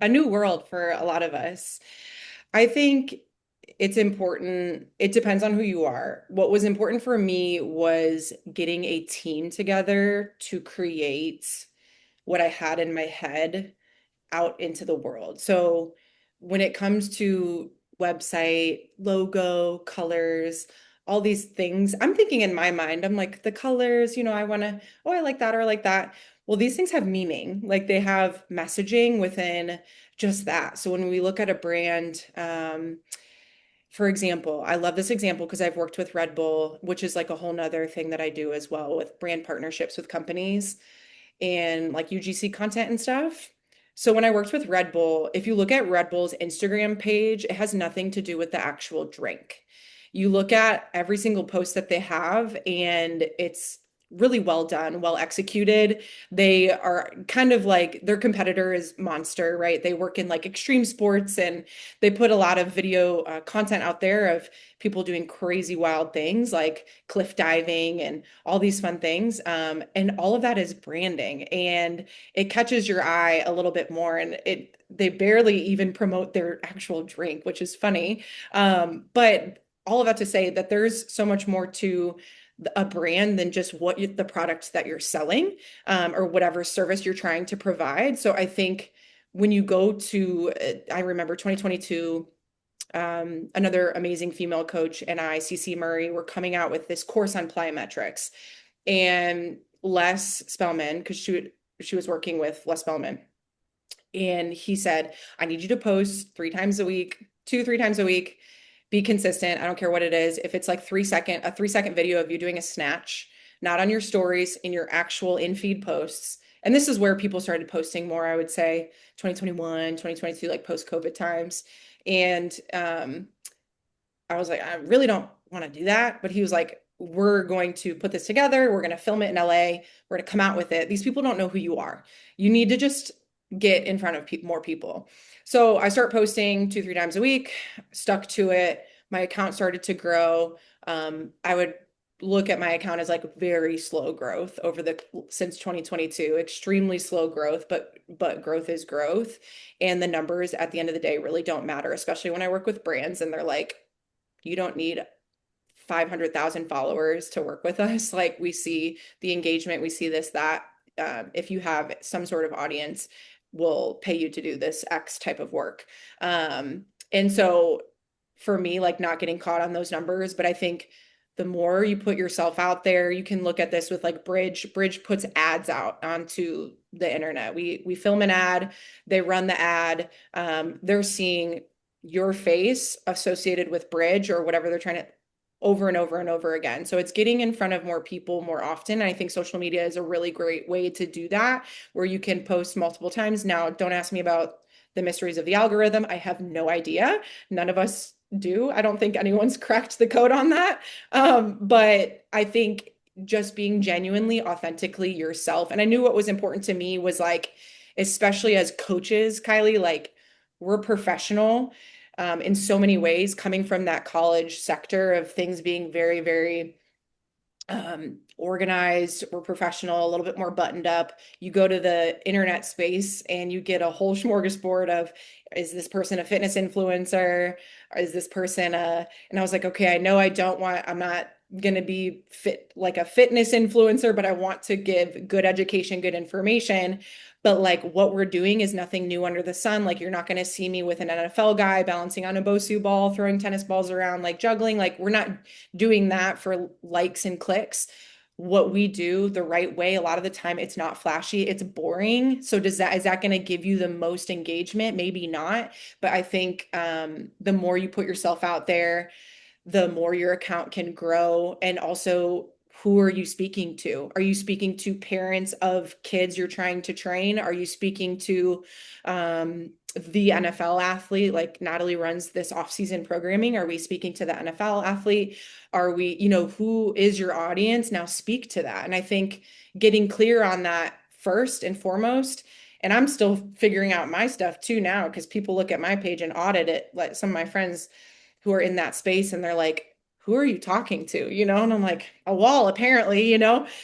a new world for a lot of us. I think it's important. It depends on who you are. What was important for me was getting a team together to create what I had in my head out into the world. So when it comes to website, logo, colors, all these things, I'm thinking in my mind, I'm like, the colors, I want to, oh, I like that or I like that. Well, these things have meaning, like they have messaging within just that. So when we look at a brand, for example, I love this example because I've worked with Red Bull, which is like a whole nother thing that I do as well with brand partnerships with companies and like UGC content and stuff. So when I worked with Red Bull, if you look at Red Bull's Instagram page, it has nothing to do with the actual drink. You look at every single post that they have, and it's really well done, well executed. They are kind of like their competitor is Monster, right? They work in like extreme sports, and they put a lot of video content out there of people doing crazy wild things like cliff diving and all these fun things. And all of that is branding, and it catches your eye a little bit more. And they barely even promote their actual drink, which is funny. But all of that to say that there's so much more to a brand than just the product that you're selling, or whatever service you're trying to provide. So I think when you go to, I remember 2022, another amazing female coach and I, CC Murray, were coming out with this course on plyometrics, and Les Spellman, because she was working with Les Spellman, and he said, I need you to post 3 times a week, 3 times a week. Be consistent. I don't care what it is. If it's like a 3-second video of you doing a snatch, not on your stories, in your actual in-feed posts. And this is where people started posting more, I would say 2021, 2022, like post-COVID times. And I was like, I really don't want to do that. But he was like, we're going to put this together. We're going to film it in LA. We're going to come out with it. These people don't know who you are. You need to just get in front of more people. So I start posting 2-3 times a week, stuck to it. My account started to grow. I would look at my account as like very slow growth since 2022, extremely slow growth, but growth is growth. And the numbers at the end of the day really don't matter, especially when I work with brands and they're like, you don't need 500,000 followers to work with us. Like, we see the engagement, we see this, that. If you have some sort of audience, we'll pay you to do this X type of work. And so for me, like, not getting caught on those numbers, but I think the more you put yourself out there, you can look at this with like Bridge puts ads out onto the internet. We film an ad, they run the ad, they're seeing your face associated with Bridge or whatever they're trying to, over and over and over again. So it's getting in front of more people more often. And I think social media is a really great way to do that, where you can post multiple times. Now, don't ask me about the mysteries of the algorithm. I have no idea. None of us do. I don't think anyone's cracked the code on that. But I think just being genuinely, authentically yourself. And I knew what was important to me was like, especially as coaches, Kylie, like, we're professional in so many ways, coming from that college sector of things being very, very organized. We're professional, a little bit more buttoned up. You go to the internet space and you get a whole smorgasbord of, is this person a fitness influencer? Is this person and I was like, okay, I'm not going to be like a fitness influencer, but I want to give good education, good information. But like, what we're doing is nothing new under the sun. Like, you're not going to see me with an NFL guy balancing on a Bosu ball, throwing tennis balls around, like juggling. Like, we're not doing that for likes and clicks. What we do the right way, a lot of the time, it's not flashy, it's boring. So is that going to give you the most engagement? Maybe not. But I think the more you put yourself out there, the more your account can grow. And also, who are you speaking to? Are you speaking to parents of kids you're trying to train? Are you speaking to the NFL athlete? Like, Natalie runs this off-season programming. Are we speaking to the NFL athlete? Are we, who is your audience? Now speak to that. And I think getting clear on that first and foremost, and I'm still figuring out my stuff too now, because people look at my page and audit it, like some of my friends who are in that space, and they're like, who are you talking to? And I'm like, a wall, apparently,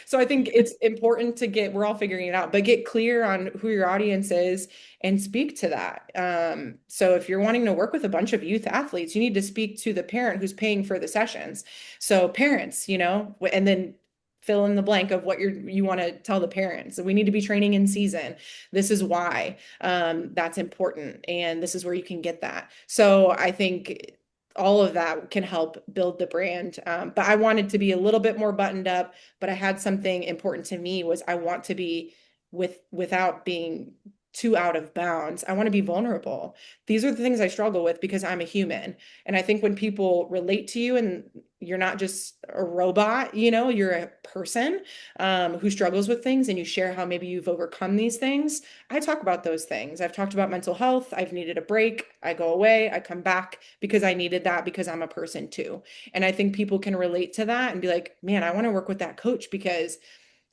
So I think it's important we're all figuring it out, but get clear on who your audience is and speak to that. So if you're wanting to work with a bunch of youth athletes, you need to speak to the parent who's paying for the sessions. So parents, and then fill in the blank of what you want to tell the parents. So we need to be training in season. This is why that's important. And this is where you can get that. So I think all of that can help build the brand. But I wanted to be a little bit more buttoned up, but I had something important to me was I want to be without being too out of bounds. I want to be vulnerable. These are the things I struggle with because I'm a human. And I think when people relate to you and you're not just a robot, you know, you're a person who struggles with things, and you share how maybe you've overcome these things. I talk about those things. I've talked about mental health. I've needed a break. I go away, I come back because I needed that, because I'm a person too. And I think people can relate to that and be like, man, I want to work with that coach, because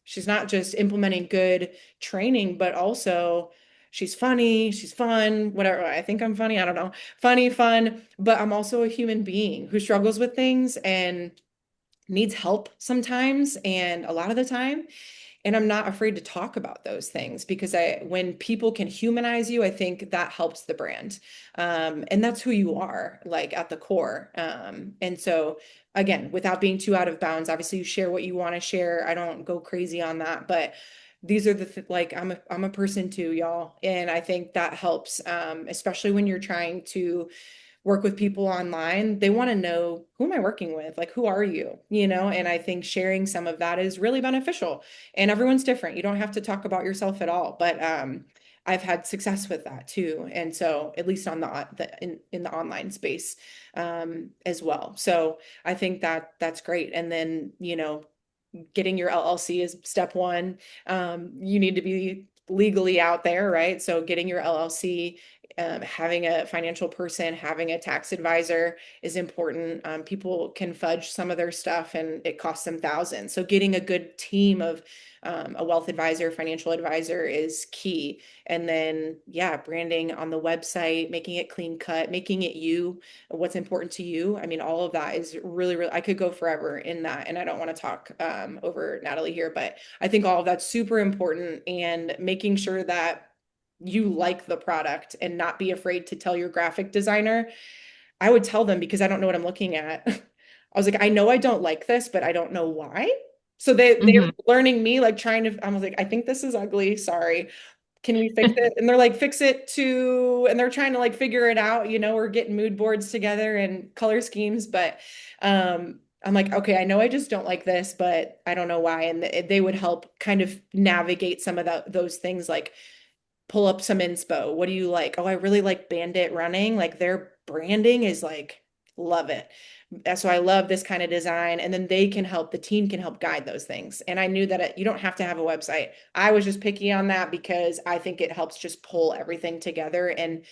she's not just implementing good training, but also she's funny, she's fun, whatever. I think I'm funny. I don't know. Funny, fun, but I'm also a human being who struggles with things and needs help sometimes, and a lot of the time. And I'm not afraid to talk about those things, because when people can humanize you, I think that helps the brand. And that's who you are, like at the core. And so again, without being too out of bounds, obviously you share what you want to share. I don't go crazy on that, but these are like, I'm a person too, y'all. And I think that helps, especially when you're trying to work with people online. They want to know, who am I working with? Like, who are you? You know, and I think sharing some of that is really beneficial. And everyone's different. You don't have to talk about yourself at all. But I've had success with that too. And so at least on in the online space as well. So I think that's great. And then, you know, getting your LLC is step one. You need to be legally out there, right? So getting your LLC, having a financial person, having a tax advisor is important. People can fudge some of their stuff and it costs them thousands. So getting a good team of a wealth advisor, financial advisor is key. And then, yeah, branding on the website, making it clean cut, making it you, what's important to you. I mean, all of that is really, really, I could go forever in that. And I don't want to talk over Natalie here, but I think all of that's super important, and making sure that you like the product and not be afraid to tell your graphic designer. I would tell them, because I don't know what I'm looking at. I was like, I know I don't like this, but I don't know why. So they're learning me, like I was like, I think this is ugly. Sorry. Can we fix it? And they're like, fix it to, and they're trying to like figure it out. You know, we're getting mood boards together and color schemes, but I'm like, okay, I know I just don't like this, but I don't know why. And they would help kind of navigate some of those things, like pull up some inspo. What do you like? Oh, I really like Bandit Running. Like their branding is like, love it. So I love this kind of design. And then the team can help guide those things. And I knew that you don't have to have a website. I was just picky on that because I think it helps just pull everything together and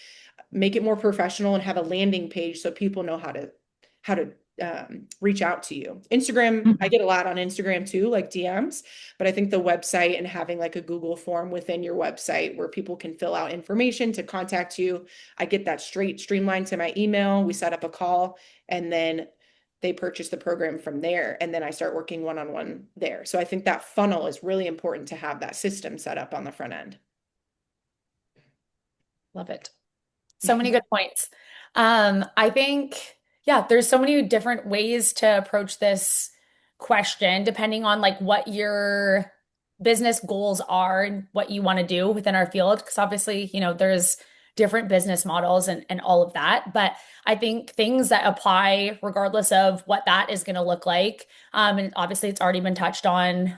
make it more professional, and have a landing page so people know how to reach out to you. Instagram, I get a lot on Instagram too, like DMs, but I think the website and having like a Google form within your website where people can fill out information to contact you. I get that streamlined to my email. We set up a call, and then they purchase the program from there. And then I start working one-on-one there. So I think that funnel is really important to have that system set up on the front end. Love it. So many good points. I think, yeah, there's so many different ways to approach this question, depending on like what your business goals are and what you want to do within our field. Because obviously, you know, there's different business models and all of that. But I think things that apply regardless of what that is going to look like. And obviously it's already been touched on,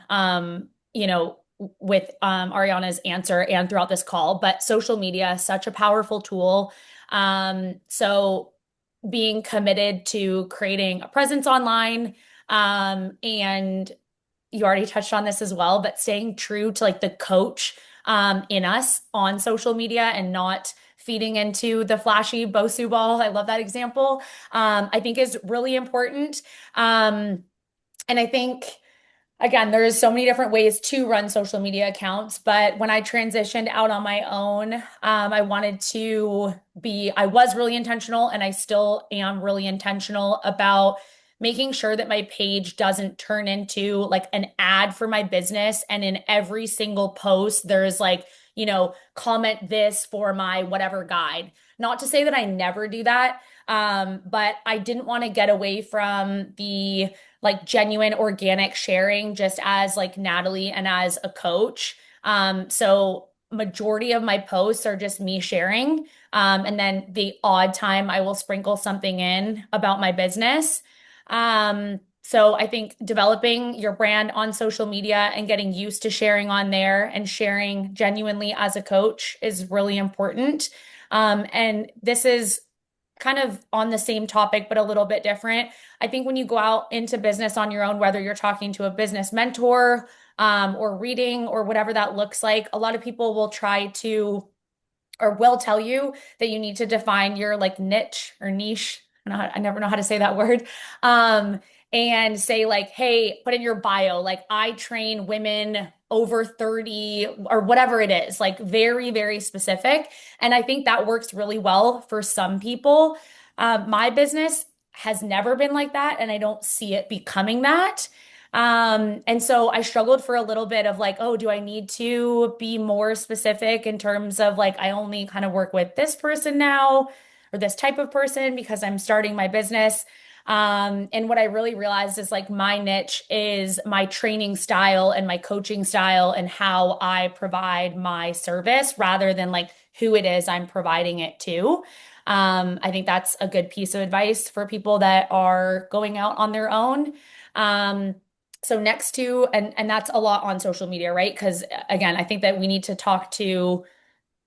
you know, with Arianna's answer and throughout this call, but social media is such a powerful tool. So being committed to creating a presence online, and you already touched on this as well, but staying true to like the coach in us on social media and not feeding into the flashy Bosu ball. I love that example. I think is really important. And I think, again, there's so many different ways to run social media accounts, but when I transitioned out on my own, I was really intentional, and I still am really intentional about making sure that my page doesn't turn into like an ad for my business. And in every single post, there's like, you know, comment this for my whatever guide. Not to say that I never do that, but I didn't want to get away from the like genuine organic sharing just as like Natalie and as a coach. So majority of my posts are just me sharing. And then the odd time I will sprinkle something in about my business. So I think developing your brand on social media and getting used to sharing on there and sharing genuinely as a coach is really important. And this is kind of on the same topic, but a little bit different. I think when you go out into business on your own, whether you're talking to a business mentor, or reading or whatever that looks like, a lot of people will try to or will tell you that you need to define your like niche or niche. I never know how to say that word. And say like, hey, put in your bio, like I train women over 30 or whatever it is, like very, very specific. And I think that works really well for some people. My business has never been like that, and I don't see it becoming that. And so I struggled for a little bit of like, oh, do I need to be more specific in terms of like, I only kind of work with this person now or this type of person because I'm starting my business. And what I really realized is like my niche is my training style and my coaching style and how I provide my service rather than like who it is I'm providing it to. I think that's a good piece of advice for people that are going out on their own. So next to, and that's a lot on social media, right? Because again, I think that we need to talk to,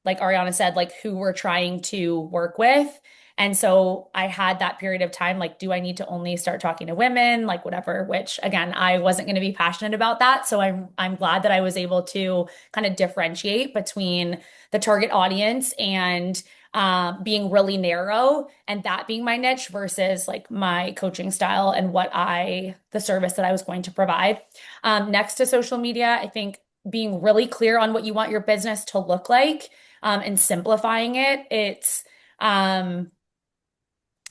like Arianna said, like who we're trying to work with. And so I had that period of time, like, do I need to only start talking to women, like whatever, which again, I wasn't going to be passionate about that. So I'm glad that I was able to kind of differentiate between the target audience and being really narrow and that being my niche versus like my coaching style and the service that I was going to provide. Next to social media, I think being really clear on what you want your business to look like, and simplifying it.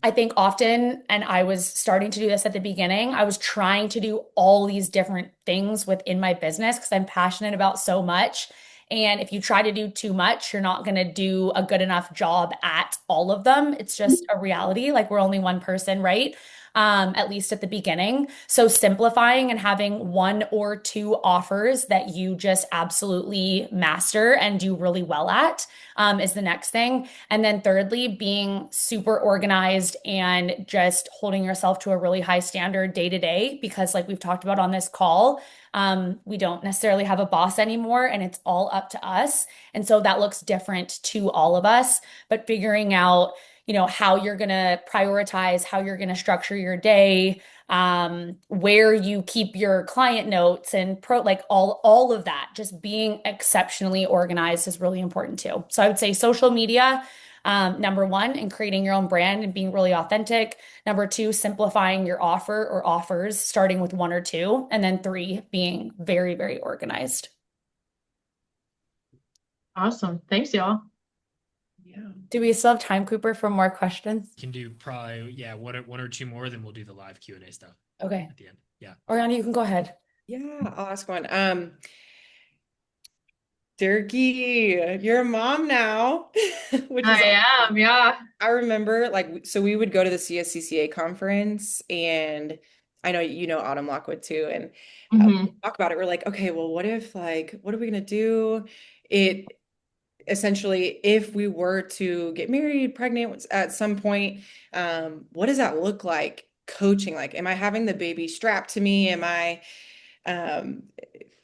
I think often, and I was starting to do this at the beginning, I was trying to do all these different things within my business because I'm passionate about so much. And if you try to do too much, you're not going to do a good enough job at all of them. It's just a reality. Like we're only one person, right? At least at the beginning. So simplifying and having one or two offers that you just absolutely master and do really well at, is the next thing. And then thirdly, being super organized and just holding yourself to a really high standard day to day, because like we've talked about on this call, we don't necessarily have a boss anymore and it's all up to us. And so that looks different to all of us, but figuring out, how you're going to prioritize, how you're going to structure your day, where you keep your client notes and like all of that, just being exceptionally organized is really important too. So I would say social media, number one, and creating your own brand and being really authentic. Number two, simplifying your offer or offers, starting with one or two. And then three, being very, very organized. Awesome. Thanks, y'all. Yeah. Do we still have time, Cooper, for more questions? Can do probably, yeah, one or two more, then we'll do the live Q&A stuff Okay. at the end. Yeah. Arianna, you can go ahead. Yeah, I'll ask one. Durkee, you're a mom now, which is I am, yeah. I remember so we would go to the CSCCA conference, and I know Autumn Lockwood too, and we talk about it. We're like, okay, well, what are we gonna do? It essentially, if we were to get married, pregnant at some point, what does that look like? Coaching, like, am I having the baby strapped to me? Am I,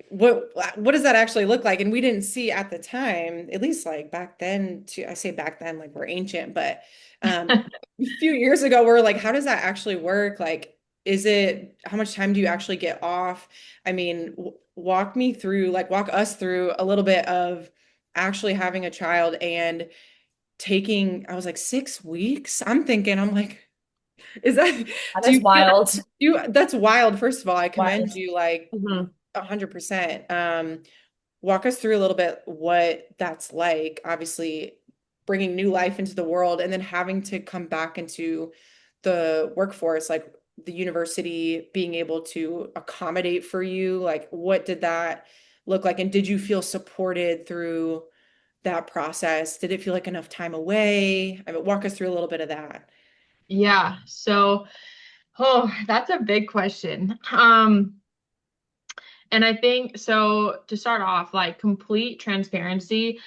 what does that actually look like? And we didn't see at the time, at least like back then, I say back then, like we're ancient, but a few years ago, we're like, how does that actually work? Like, how much time do you actually get off? I mean, walk us through a little bit of actually having a child and I was like, 6 weeks? I'm like, is that, That is wild. that's wild. First of all, I commend Wild. you like Mhm. 100%. Walk us through a little bit what that's like, obviously bringing new life into the world and then having to come back into the workforce, like the university being able to accommodate for you. Like, what did that look like? And did you feel supported through that process? Did it feel like enough time away? I mean, walk us through a little bit of that. Yeah. So, that's a big question. And I think so to start off, like complete transparency,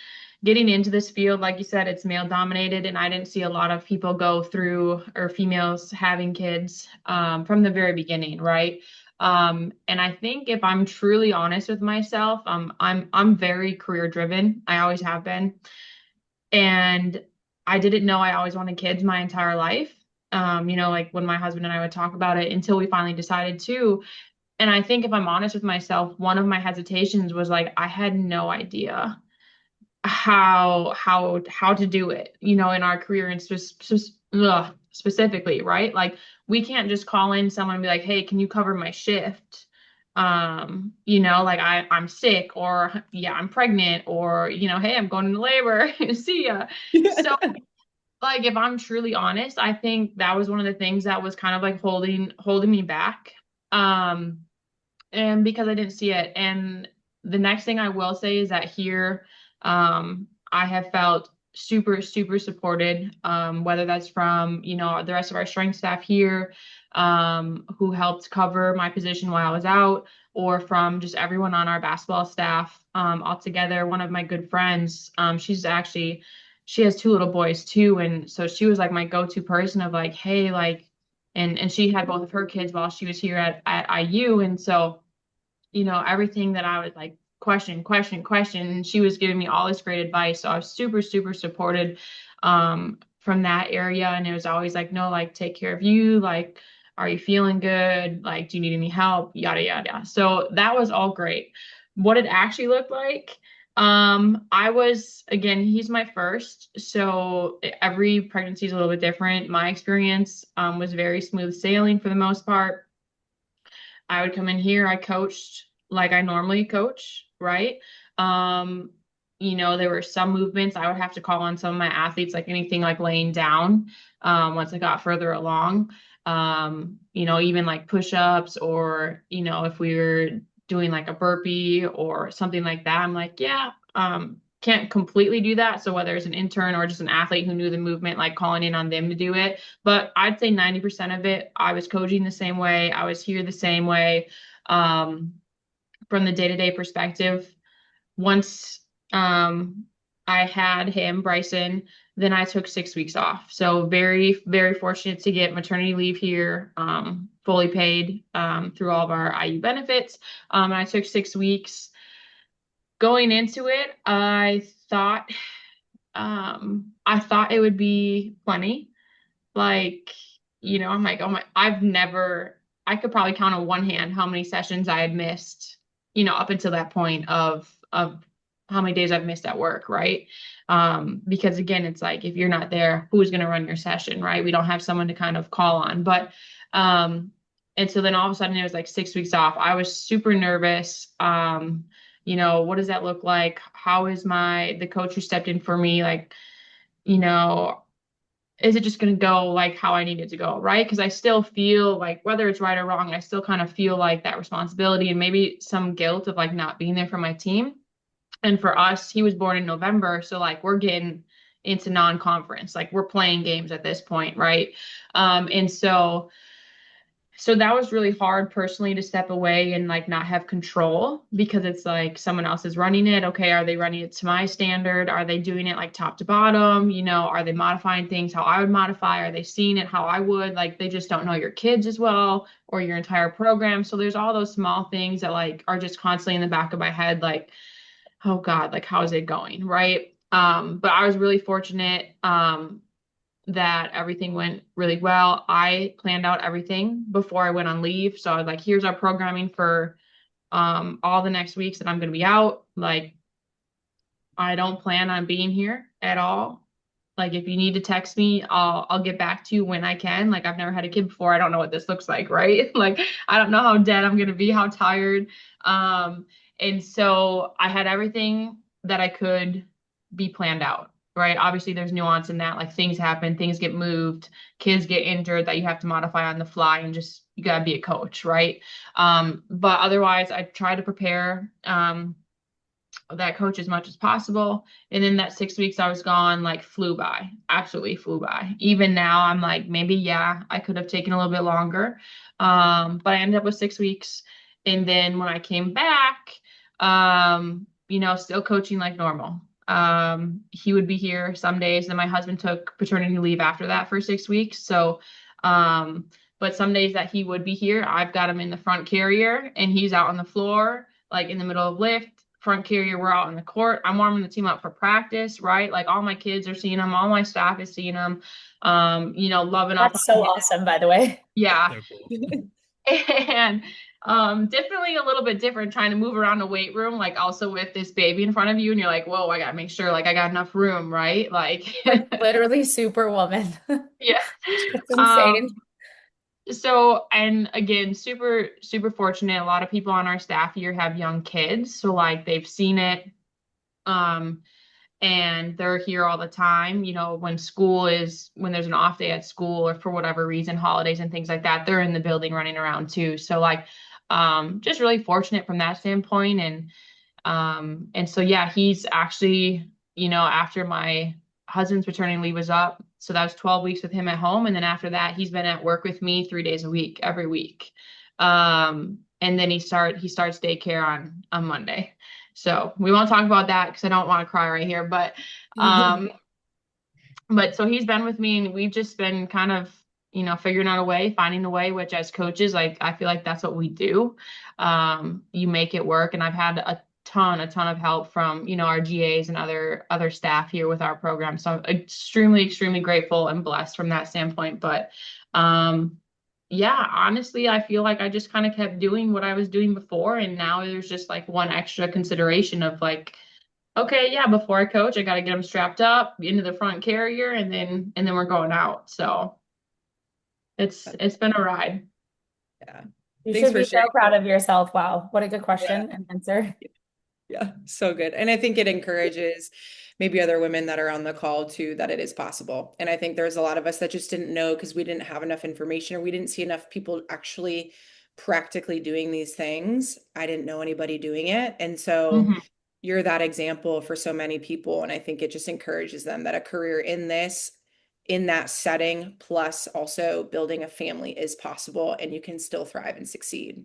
getting into this field, like you said, it's male dominated, and I didn't see a lot of people go through or females having kids from the very beginning, right? And I think if I'm truly honest with myself, I'm very career driven. I always have been. And I didn't know I always wanted kids my entire life. Like when my husband and I would talk about it until we finally decided to. And I think if I'm honest with myself, one of my hesitations was like I had no idea how to do it, in our career and specifically, right? Like we can't just call in someone and be like, "Hey, can you cover my shift?" Like I'm sick or yeah, I'm pregnant or, hey, I'm going into labor. See ya. So like if I'm truly honest, I think that was one of the things that was kind of like holding me back. Um and because I didn't see it. And the next thing I will say is that here, I have felt super, super supported, whether that's from, the rest of our strength staff here, who helped cover my position while I was out, or from just everyone on our basketball staff, altogether. One of my good friends, she has two little boys too. And so she was like my go-to person of like, hey, like, and she had both of her kids while she was here at IU. And so, everything that I was like, question. And she was giving me all this great advice. So I was super, super supported from that area. And it was always like, no, like, take care of you. Like, are you feeling good? Like, do you need any help? Yada, yada. So that was all great. What it actually looked like, I was, again, he's my first. So every pregnancy is a little bit different. My experience was very smooth sailing for the most part. I would come in here, I coached like I normally coach, right? Um, there were some movements I would have to call on some of my athletes, like anything like laying down, once I got further along. Even like push-ups or, if we were doing like a burpee or something like that, I'm like, yeah, can't completely do that. So whether it's an intern or just an athlete who knew the movement, like calling in on them to do it. But I'd say 90% of it, I was coaching the same way. I was here the same way. From the day-to-day perspective, once I had him, Bryson, then I took 6 weeks off. So very, very fortunate to get maternity leave here, fully paid through all of our IU benefits. And I took 6 weeks. Going into it, I thought it would be funny. Like, I'm like, oh my, I could probably count on one hand how many sessions I had missed, up until that point of how many days I've missed at work, right? Because again, it's like if you're not there, who's going to run your session, right? We don't have someone to kind of call on. But and so then all of a sudden it was like 6 weeks off. I was super nervous. What does that look like? How is the coach who stepped in for me, like, you know, is it just going to go like how I need it to go, right? Because I still feel like whether it's right or wrong, I still kind of feel like that responsibility and maybe some guilt of like not being there for my team. And for us, he was born in November, so like we're getting into non-conference, like we're playing games at this point, right? And so that was really hard personally to step away and like not have control because it's like someone else is running it. Okay, are they running it to my standard? Are they doing it like top to bottom? Are they modifying things how I would modify? Are they seeing it how I would? Like they just don't know your kids as well or your entire program. So there's all those small things that like are just constantly in the back of my head, like, oh God, like how is it going? Right. But I was really fortunate. That everything went really well. I planned out everything before I went on leave. So I was like, here's our programming for all the next weeks that I'm going to be out. Like, I don't plan on being here at all. Like, if you need to text me, I'll get back to you when I can. Like, I've never had a kid before. I don't know what this looks like, right? Like, I don't know how dead I'm going to be, how tired. And so I had everything that I could be planned out, right? Obviously, there's nuance in that. Like things happen, things get moved, kids get injured that you have to modify on the fly, and just you gotta be a coach, right? But otherwise, I try to prepare that coach as much as possible. And then that 6 weeks I was gone, like flew by, absolutely flew by. Even now, I'm like, maybe yeah, I could have taken a little bit longer, but I ended up with 6 weeks. And then when I came back, still coaching like normal. He would be here some days. Then my husband took paternity leave after that for 6 weeks. So, but some days that he would be here, I've got him in the front carrier and he's out on the floor, like in the middle of lift, front carrier, we're out on the court. I'm warming the team up for practice, right? Like all my kids are seeing them, all my staff is seeing them, loving up That's on so him. awesome, by the way. Yeah. So cool. And definitely a little bit different trying to move around a weight room, like also with this baby in front of you, and you're like, whoa, I gotta make sure like I got enough room, right? Like Like literally superwoman. yeah. It's Um, insane. so and again, super, super fortunate. A lot of people on our staff here have young kids, so like they've seen it. Um, and they're here all the time. When there's an off day at school or for whatever reason, holidays and things like that, they're in the building running around too. So like, just really fortunate from that standpoint. And so, yeah, he's actually, after my husband's paternity leave was up, so that was 12 weeks with him at home. And then after that, he's been at work with me 3 days a week, every week. And then he starts daycare on Monday. So we won't talk about that because I don't want to cry right here. But so he's been with me and we've just been kind of, figuring out a way, finding a way, which as coaches, like I feel like that's what we do. You make it work. And I've had a ton of help from, our GAs and other staff here with our program. So I'm extremely, extremely grateful and blessed from that standpoint. But yeah, honestly, I feel like I just kind of kept doing what I was doing before. And now there's just like one extra consideration of like, okay, yeah, before I coach, I got to get them strapped up into the front carrier and then we're going out. So it's been a ride. Yeah. You Thanks should for be so sharing. proud of yourself. Wow, what a good question Yeah. and answer. Yeah, so good. And I think it encourages maybe other women that are on the call too, that it is possible. And I think there's a lot of us that just didn't know because we didn't have enough information or we didn't see enough people actually practically doing these things. I didn't know anybody doing it. And so Mhm. you're that example for so many people. And I think it just encourages them that a career in that setting, plus also building a family is possible and you can still thrive and succeed.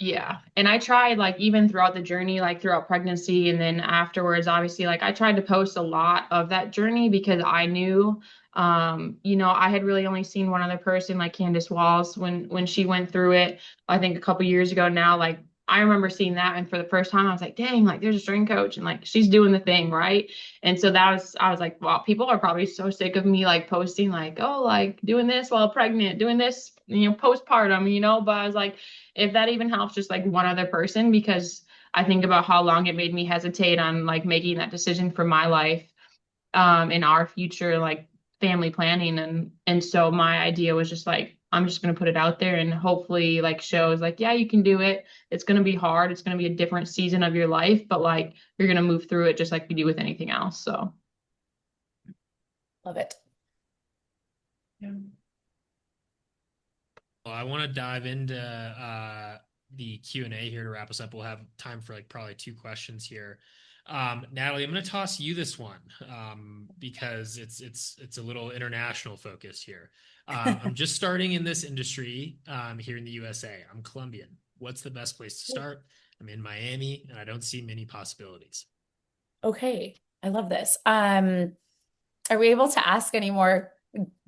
Yeah. And I tried like even throughout the journey, like throughout pregnancy and then afterwards, obviously, like I tried to post a lot of that journey because I knew, I had really only seen one other person, like Candace Walls, when she went through it, I think a couple years ago now, like I remember seeing that. And for the first time, I was like, dang, like there's a strength coach and like she's doing the thing, right? And so I was like, wow, people are probably so sick of me like posting like, oh, like doing this while pregnant, doing this, postpartum, but I was like, if that even helps just like one other person, because I think about how long it made me hesitate on like making that decision for my life, in our future, like family planning. And so my idea was just like, I'm just going to put it out there and hopefully like shows like, yeah, you can do it. It's going to be hard. It's going to be a different season of your life, but like you're going to move through it just like you do with anything else. So Love it. Yeah. Well, I want to dive into the Q&A here to wrap us up. We'll have time for like probably 2 questions here. Natalie, I'm going to toss you this one because it's a little international focus here. I'm just starting in this industry here in the USA. I'm Colombian. What's the best place to start? I'm in Miami and I don't see many possibilities. Okay, I love this. Are we able to ask any more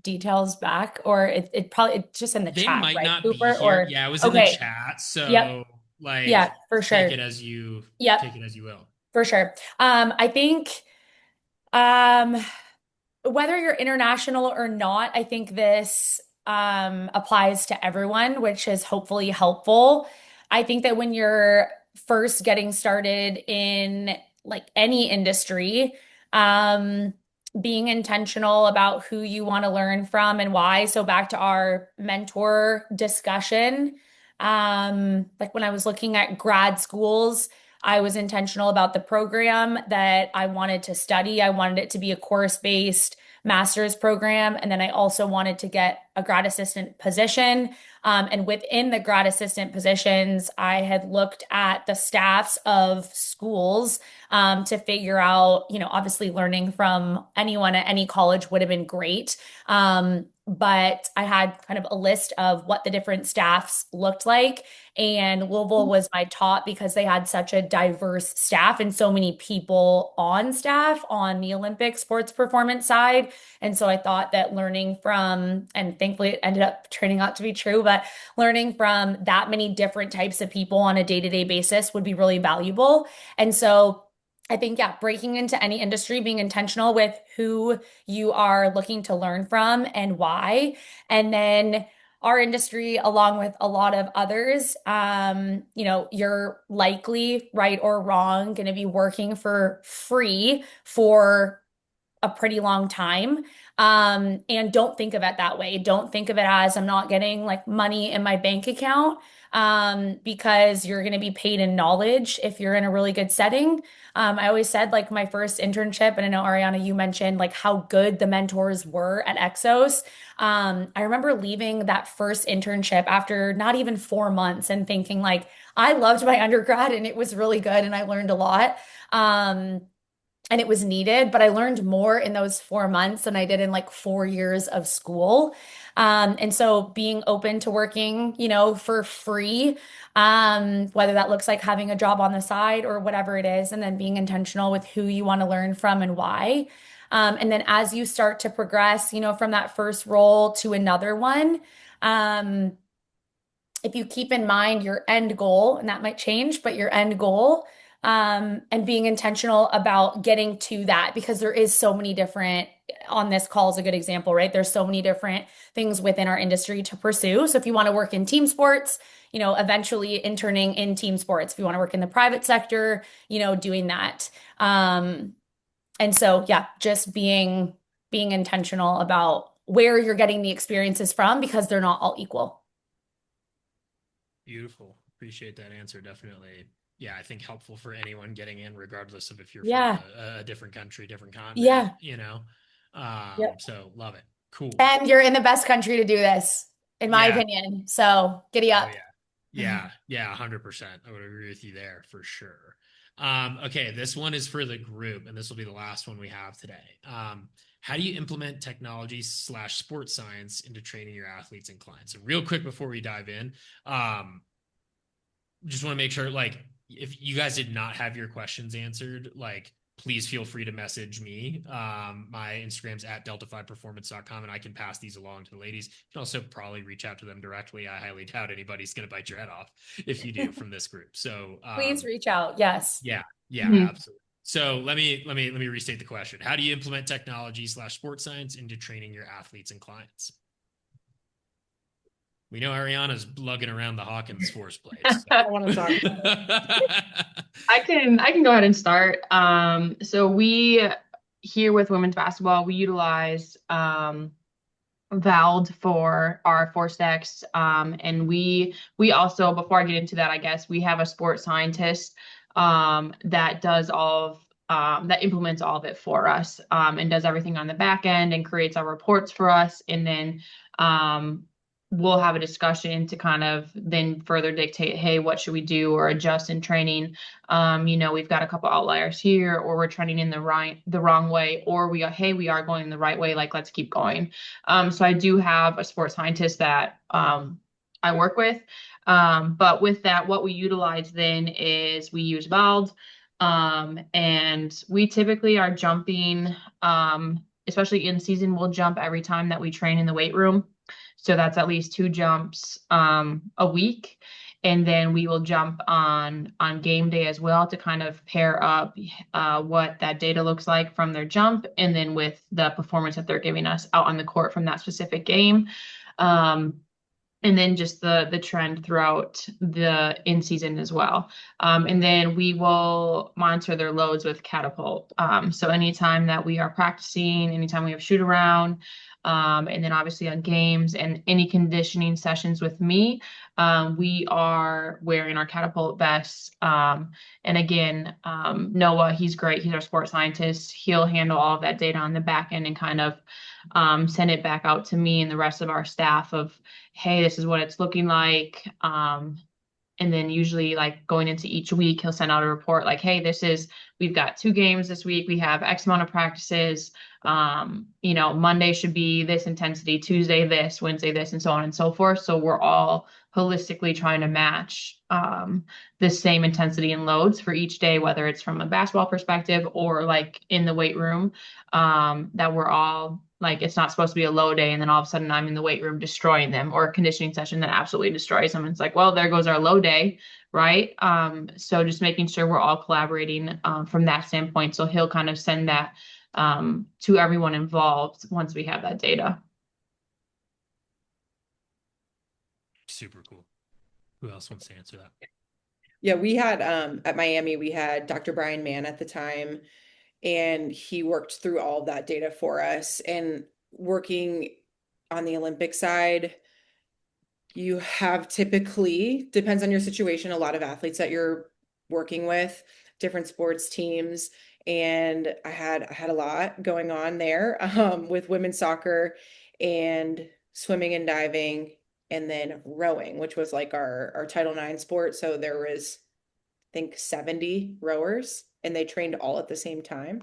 details back, or it's just in the They chat, might right, not be Cooper? here. Or Yeah, it was in the okay, chat. yep, So like yeah, for take sure. it as you Yep, take it as you will. for sure. I think um whether you're international or not, I think this applies to everyone, which is hopefully helpful. I think that when you're first getting started in like any industry, being intentional about who you want to learn from and why. So back to our mentor discussion, like when I was looking at grad schools, I was intentional about the program that I wanted to study. I wanted it to be a course-based master's program. And then I also wanted to get a grad assistant position. And within the grad assistant positions, I had looked at the staffs of schools to figure out, obviously learning from anyone at any college would have been great. But I had kind of a list of what the different staffs looked like. And Louisville was my top because they had such a diverse staff and so many people on staff on the Olympic sports performance side. And so I thought that learning from and thankfully it ended up turning out to be true, but learning from that many different types of people on a day-to-day basis would be really valuable. And so I think, yeah, breaking into any industry, being intentional with who you are looking to learn from and why. And then our industry, along with a lot of others, you're likely, right or wrong, going to be working for free for a pretty long time. And don't think of it that way. Don't think of it as I'm not getting like money in my bank account, because you're going to be paid in knowledge if you're in a really good setting. I always said like my first internship, and I know Arianna, you mentioned like how good the mentors were at Exos. I remember leaving that first internship after not even 4 months and thinking like I loved my undergrad and it was really good and I learned a lot. And it was needed, but I learned more in those 4 months than I did in like 4 years of school. And so being open to working, for free, whether that looks like having a job on the side or whatever it is, and then being intentional with who you want to learn from and why. And then as you start to progress, from that first role to another one, if you keep in mind your end goal, and that might change, but your end goal, and being intentional about getting to that, because there is so many different, on this call is a good example, right? There's so many different things within our industry to pursue. So if you want to work in team sports, eventually interning in team sports. If you want to work in the private sector, doing that. And so, yeah, just being intentional about where you're getting the experiences from, because they're not all equal. Beautiful. Appreciate that answer. Definitely. Yeah, I think helpful for anyone getting in, regardless of if you're Yeah. from a different country, different Yeah. continent, Yep. So love it. Cool. And you're in the best country to do this, in my Yeah. opinion. So giddy Oh up. yeah, 100%. I would agree with you there for sure. Okay, this one is for the group, and this will be the last one we have today. How do you implement technology / sports science into training your athletes and clients? So real quick before we dive in, just want to make sure, like, if you guys did not have your questions answered, like, please feel free to message me. My Instagram's at delta5performance.com, and I can pass these along to the ladies. You can also probably reach out to them directly. I highly doubt anybody's going to bite your head off if you do from this group. So Please reach out. Yes. Yeah, Mhm. absolutely. So let me restate the question. How do you implement technology / sports science into training your athletes and clients? We know Arianna's lugging around the Hawkins Force plates. I want to talk. I can go ahead and start. So we here with women's basketball, we utilize Vald for our force decks. And we also, before I get into that, I guess we have a sports scientist that does all of that implements all of it for us, and does everything on the back end and creates our reports for us. And then we'll have a discussion to kind of then further dictate, hey, what should we do or adjust in training? We've got a couple outliers here, or we're training in the wrong way, or we are going the right way. Like, let's keep going. So I do have a sports scientist that I work with. But with that, what we utilize then is we use Vald. And we typically are jumping, especially in season, we'll jump every time that we train in the weight room. So that's at least 2 jumps a week. And then we will jump on game day as well to kind of pair up what that data looks like from their jump, and then with the performance that they're giving us out on the court from that specific game. And then just the trend throughout the in season as well. And then we will monitor their loads with Catapult. So anytime that we are practicing, anytime we have shoot around, and then obviously on games and any conditioning sessions with me, we are wearing our Catapult vests. And again, Noah, he's great. He's our sports scientist. He'll handle all of that data on the back end and kind of send it back out to me and the rest of our staff of, hey, this is what it's looking like. And then usually, like, going into each week, he'll send out a report like, hey, we've got 2 games this week. We have X amount of practices. Monday should be this intensity, Tuesday this, Wednesday this, and so on and so forth. So we're all holistically trying to match the same intensity and loads for each day, whether it's from a basketball perspective or like in the weight room, that we're all like, it's not supposed to be a low day and then all of a sudden I'm in the weight room destroying them, or a conditioning session that absolutely destroys them. It's like, well, there goes our low day, right? So just making sure we're all collaborating from that standpoint. So he'll kind of send that to everyone involved once we have that data. Super cool. Who else wants to answer that? Yeah, we had at Miami, we had Dr. Brian Mann at the time, and he worked through all of that data for us. And working on the Olympic side, you have typically, depends on your situation, a lot of athletes that you're working with, different sports teams. And I had a lot going on there with women's soccer and swimming and diving, and then rowing, which was like our Title IX sport. So there was, I think, 70 rowers, and they trained all at the same time.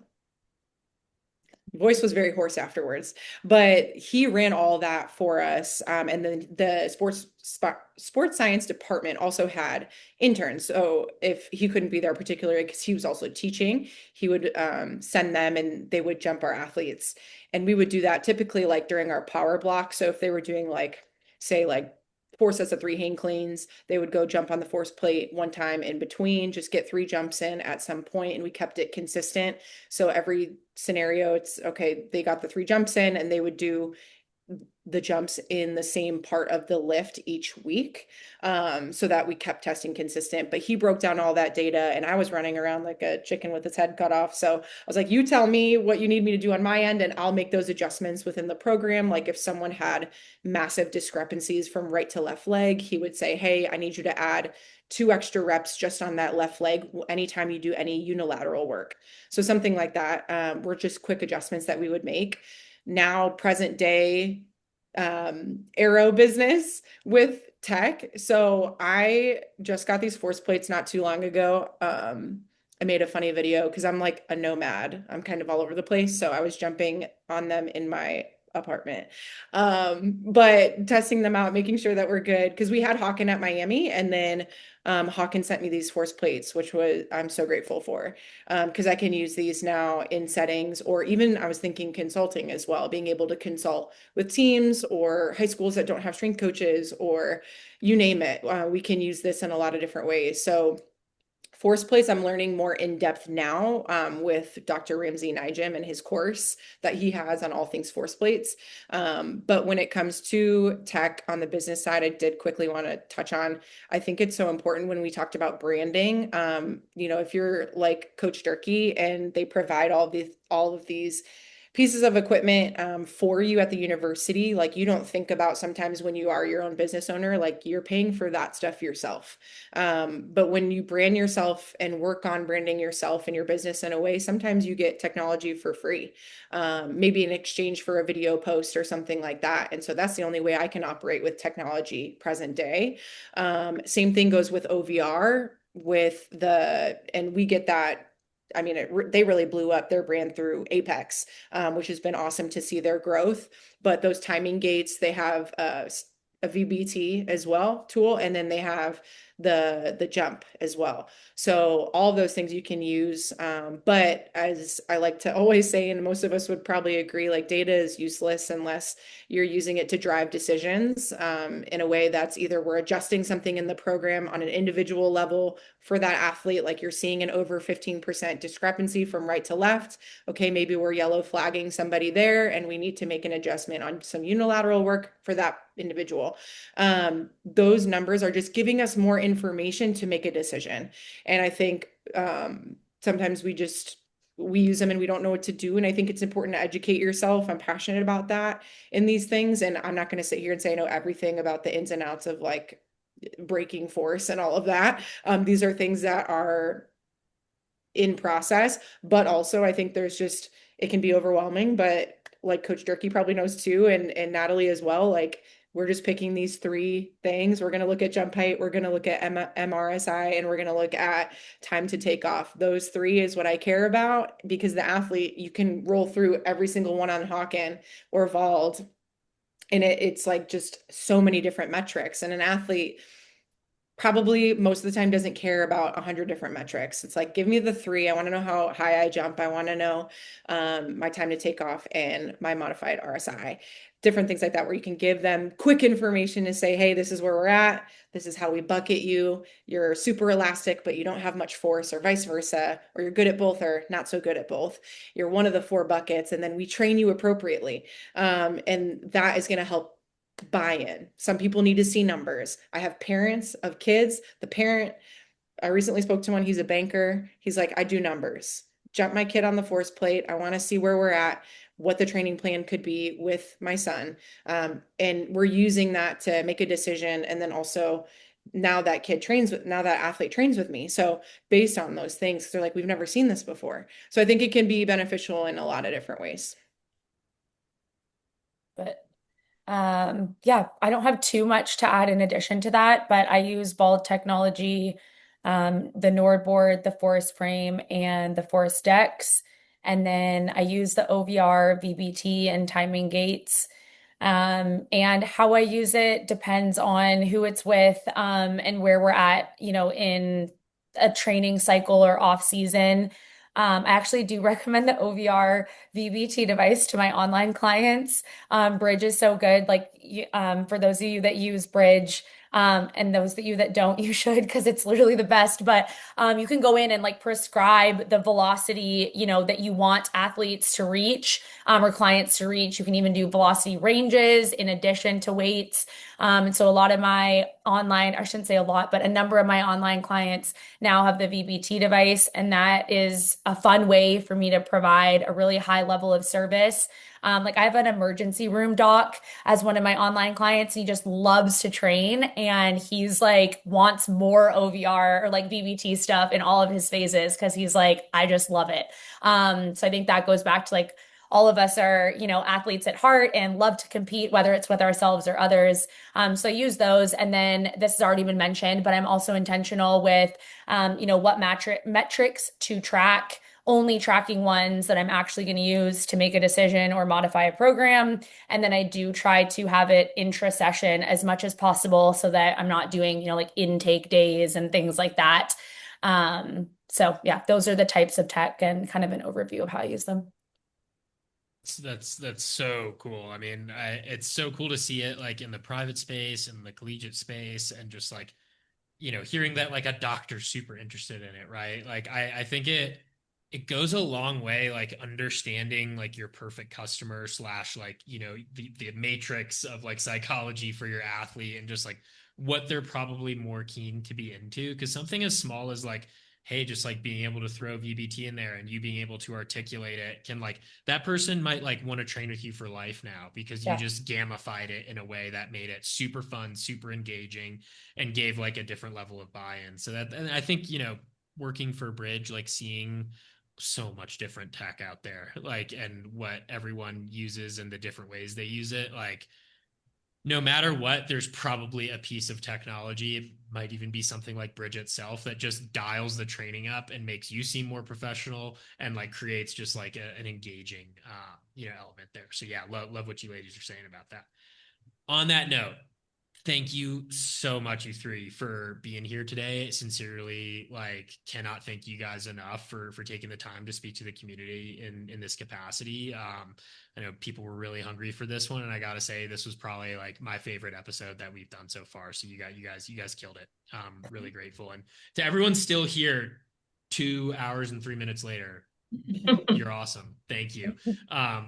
Voice was very hoarse afterwards, but he ran all that for us. And then the sports science department also had interns. So if he couldn't be there particularly because he was also teaching, he would send them and they would jump our athletes. And we would do that typically like during our power block. So if they were doing like, say, like 4 sets of 3 hang cleans, they would go jump on the force plate one time in between, just get 3 jumps in at some point, and we kept it consistent. So every scenario, it's okay, they got the 3 jumps in, and they would do the jumps in the same part of the lift each week, so that we kept testing consistent. But he broke down all that data, and I was running around like a chicken with its head cut off. So I was like, you tell me what you need me to do on my end, and I'll make those adjustments within the program. Like if someone had massive discrepancies from right to left leg, he would say, hey, I need you to add 2 extra reps just on that left leg anytime you do any unilateral work. So something like that were just quick adjustments that we would make. Now, present day Aero business with tech. So I just got these force plates not too long ago. I made a funny video because I'm like a nomad. I'm kind of all over the place. So I was jumping on them in my apartment, but testing them out, making sure that we're good, because we had Hawken at Miami, and then Hawken sent me these force plates, which was I'm so grateful for, because I can use these now in settings, or even I was thinking consulting as well, being able to consult with teams or high schools that don't have strength coaches, or you name it. We can use this in a lot of different ways. So force plates, I'm learning more in depth now with Dr. Ramsey Nijim and his course that he has on all things force plates. But when it comes to tech on the business side, I did quickly want to touch on, I think it's so important when we talked about branding. If you're like Coach Durkee and they provide all of these pieces of equipment for you at the university, like you don't think about sometimes when you are your own business owner, like you're paying for that stuff yourself. But when you brand yourself and work on branding yourself and your business in a way, sometimes you get technology for free, maybe in exchange for a video post or something like that. And so that's the only way I can operate with technology present day. Same thing goes with OVR and we get that. I mean, they really blew up their brand through Apex, which has been awesome to see their growth. But those timing gates, they have a VBT as well tool, and then they have the jump as well. So all of those things you can use. But as I like to always say, and most of us would probably agree, like data is useless unless you're using it to drive decisions in a way that's either we're adjusting something in the program on an individual level for that athlete, like you're seeing an over 15% discrepancy from right to left. Okay, maybe we're yellow flagging somebody there and we need to make an adjustment on some unilateral work for that individual. Those numbers are just giving us more information to make a decision. And I think sometimes we use them and we don't know what to do. And I think it's important to educate yourself. I'm passionate about that in these things. And I'm not going to sit here and say I know everything about the ins and outs of like breaking force and all of that. These are things that are in process, but also I think it can be overwhelming, but like Coach Durkee probably knows too, and Natalie as well, like we're just picking these three things. We're going to look at jump height, we're going to look at MRSI, and we're going to look at time to take off. Those three is what I care about, because the athlete, you can roll through every single one on Hawken or Vald, and it's like just so many different metrics. And an athlete probably most of the time doesn't care about 100 different metrics. It's like, give me the three. I want to know how high I jump. I want to know my time to take off and my modified RSI, different things like that, where you can give them quick information to say, hey, this is where we're at. This is how we bucket you. You're super elastic, but you don't have much force, or vice versa, or you're good at both or not so good at both. You're one of the four buckets, and then we train you appropriately. And that is going to help buy-in. Some people need to see numbers. I have parents of kids. The parent, I recently spoke to one, he's a banker. He's like, I do numbers. Jump my kid on the force plate. I want to see where we're at, what the training plan could be with my son. And we're using that to make a decision. And then also, now that athlete trains with me. So based on those things, they're like, we've never seen this before. So I think it can be beneficial in a lot of different ways. But yeah, I don't have too much to add in addition to that, but I use Bald technology, the Nord board, the Forest frame, and the Forest decks. And then I use the OVR, VBT, and timing gates. And how I use it depends on who it's with, and where we're at, in a training cycle or off season. I actually do recommend the OVR VBT device to my online clients. Bridge is so good. Like, for those of you that use Bridge, and those of you that don't, you should, because it's literally the best. But you can go in and like prescribe the velocity, that you want athletes to reach, or clients to reach. You can even do velocity ranges in addition to weights. And so a lot of my online, I shouldn't say a lot, but a number of my online clients now have the VBT device, and that is a fun way for me to provide a really high level of service. Like, I have an emergency room doc as one of my online clients. He just loves to train, and he's like wants more OVR or like VBT stuff in all of his phases, because he's like, I just love it. So I think that goes back to like, all of us are, athletes at heart and love to compete, whether it's with ourselves or others. So I use those. And then this has already been mentioned, but I'm also intentional with, what metrics to track, only tracking ones that I'm actually going to use to make a decision or modify a program. And then I do try to have it intra-session as much as possible, so that I'm not doing, like intake days and things like that. So yeah, those are the types of tech and kind of an overview of how I use them. That's so cool. I mean, it's so cool to see it like in the private space and the collegiate space, and just like, hearing that like a doctor's super interested in it, right? Like, I think it goes a long way, like understanding like your perfect customer slash like, the matrix of like psychology for your athlete, and just like what they're probably more keen to be into. Because something as small as like, hey, just like being able to throw VBT in there and you being able to articulate it can, like, that person might like want to train with you for life now, because you Yeah. just gamified it in a way that made it super fun, super engaging, and gave like a different level of buy-in. So that, and I think, working for Bridge, like seeing so much different tech out there, like, and what everyone uses and the different ways they use it, like, no matter what, there's probably a piece of technology. It might even be something like Bridge itself that just dials the training up and makes you seem more professional, and like creates just like an engaging, element there. So yeah, love what you ladies are saying about that. On that note, thank you so much, you three, for being here today. Sincerely, like, cannot thank you guys enough for taking the time to speak to the community in this capacity. I know people were really hungry for this one, and I gotta say, this was probably like my favorite episode that we've done so far. So you guys killed it. Really grateful. And to everyone still here 2 hours and 3 minutes later, you're awesome. Thank you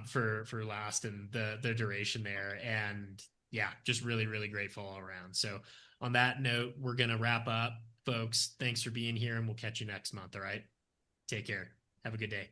for lasting the duration there. And yeah, just really, really grateful all around. So on that note, we're going to wrap up, folks. Thanks for being here, and we'll catch you next month. All right. Take care. Have a good day.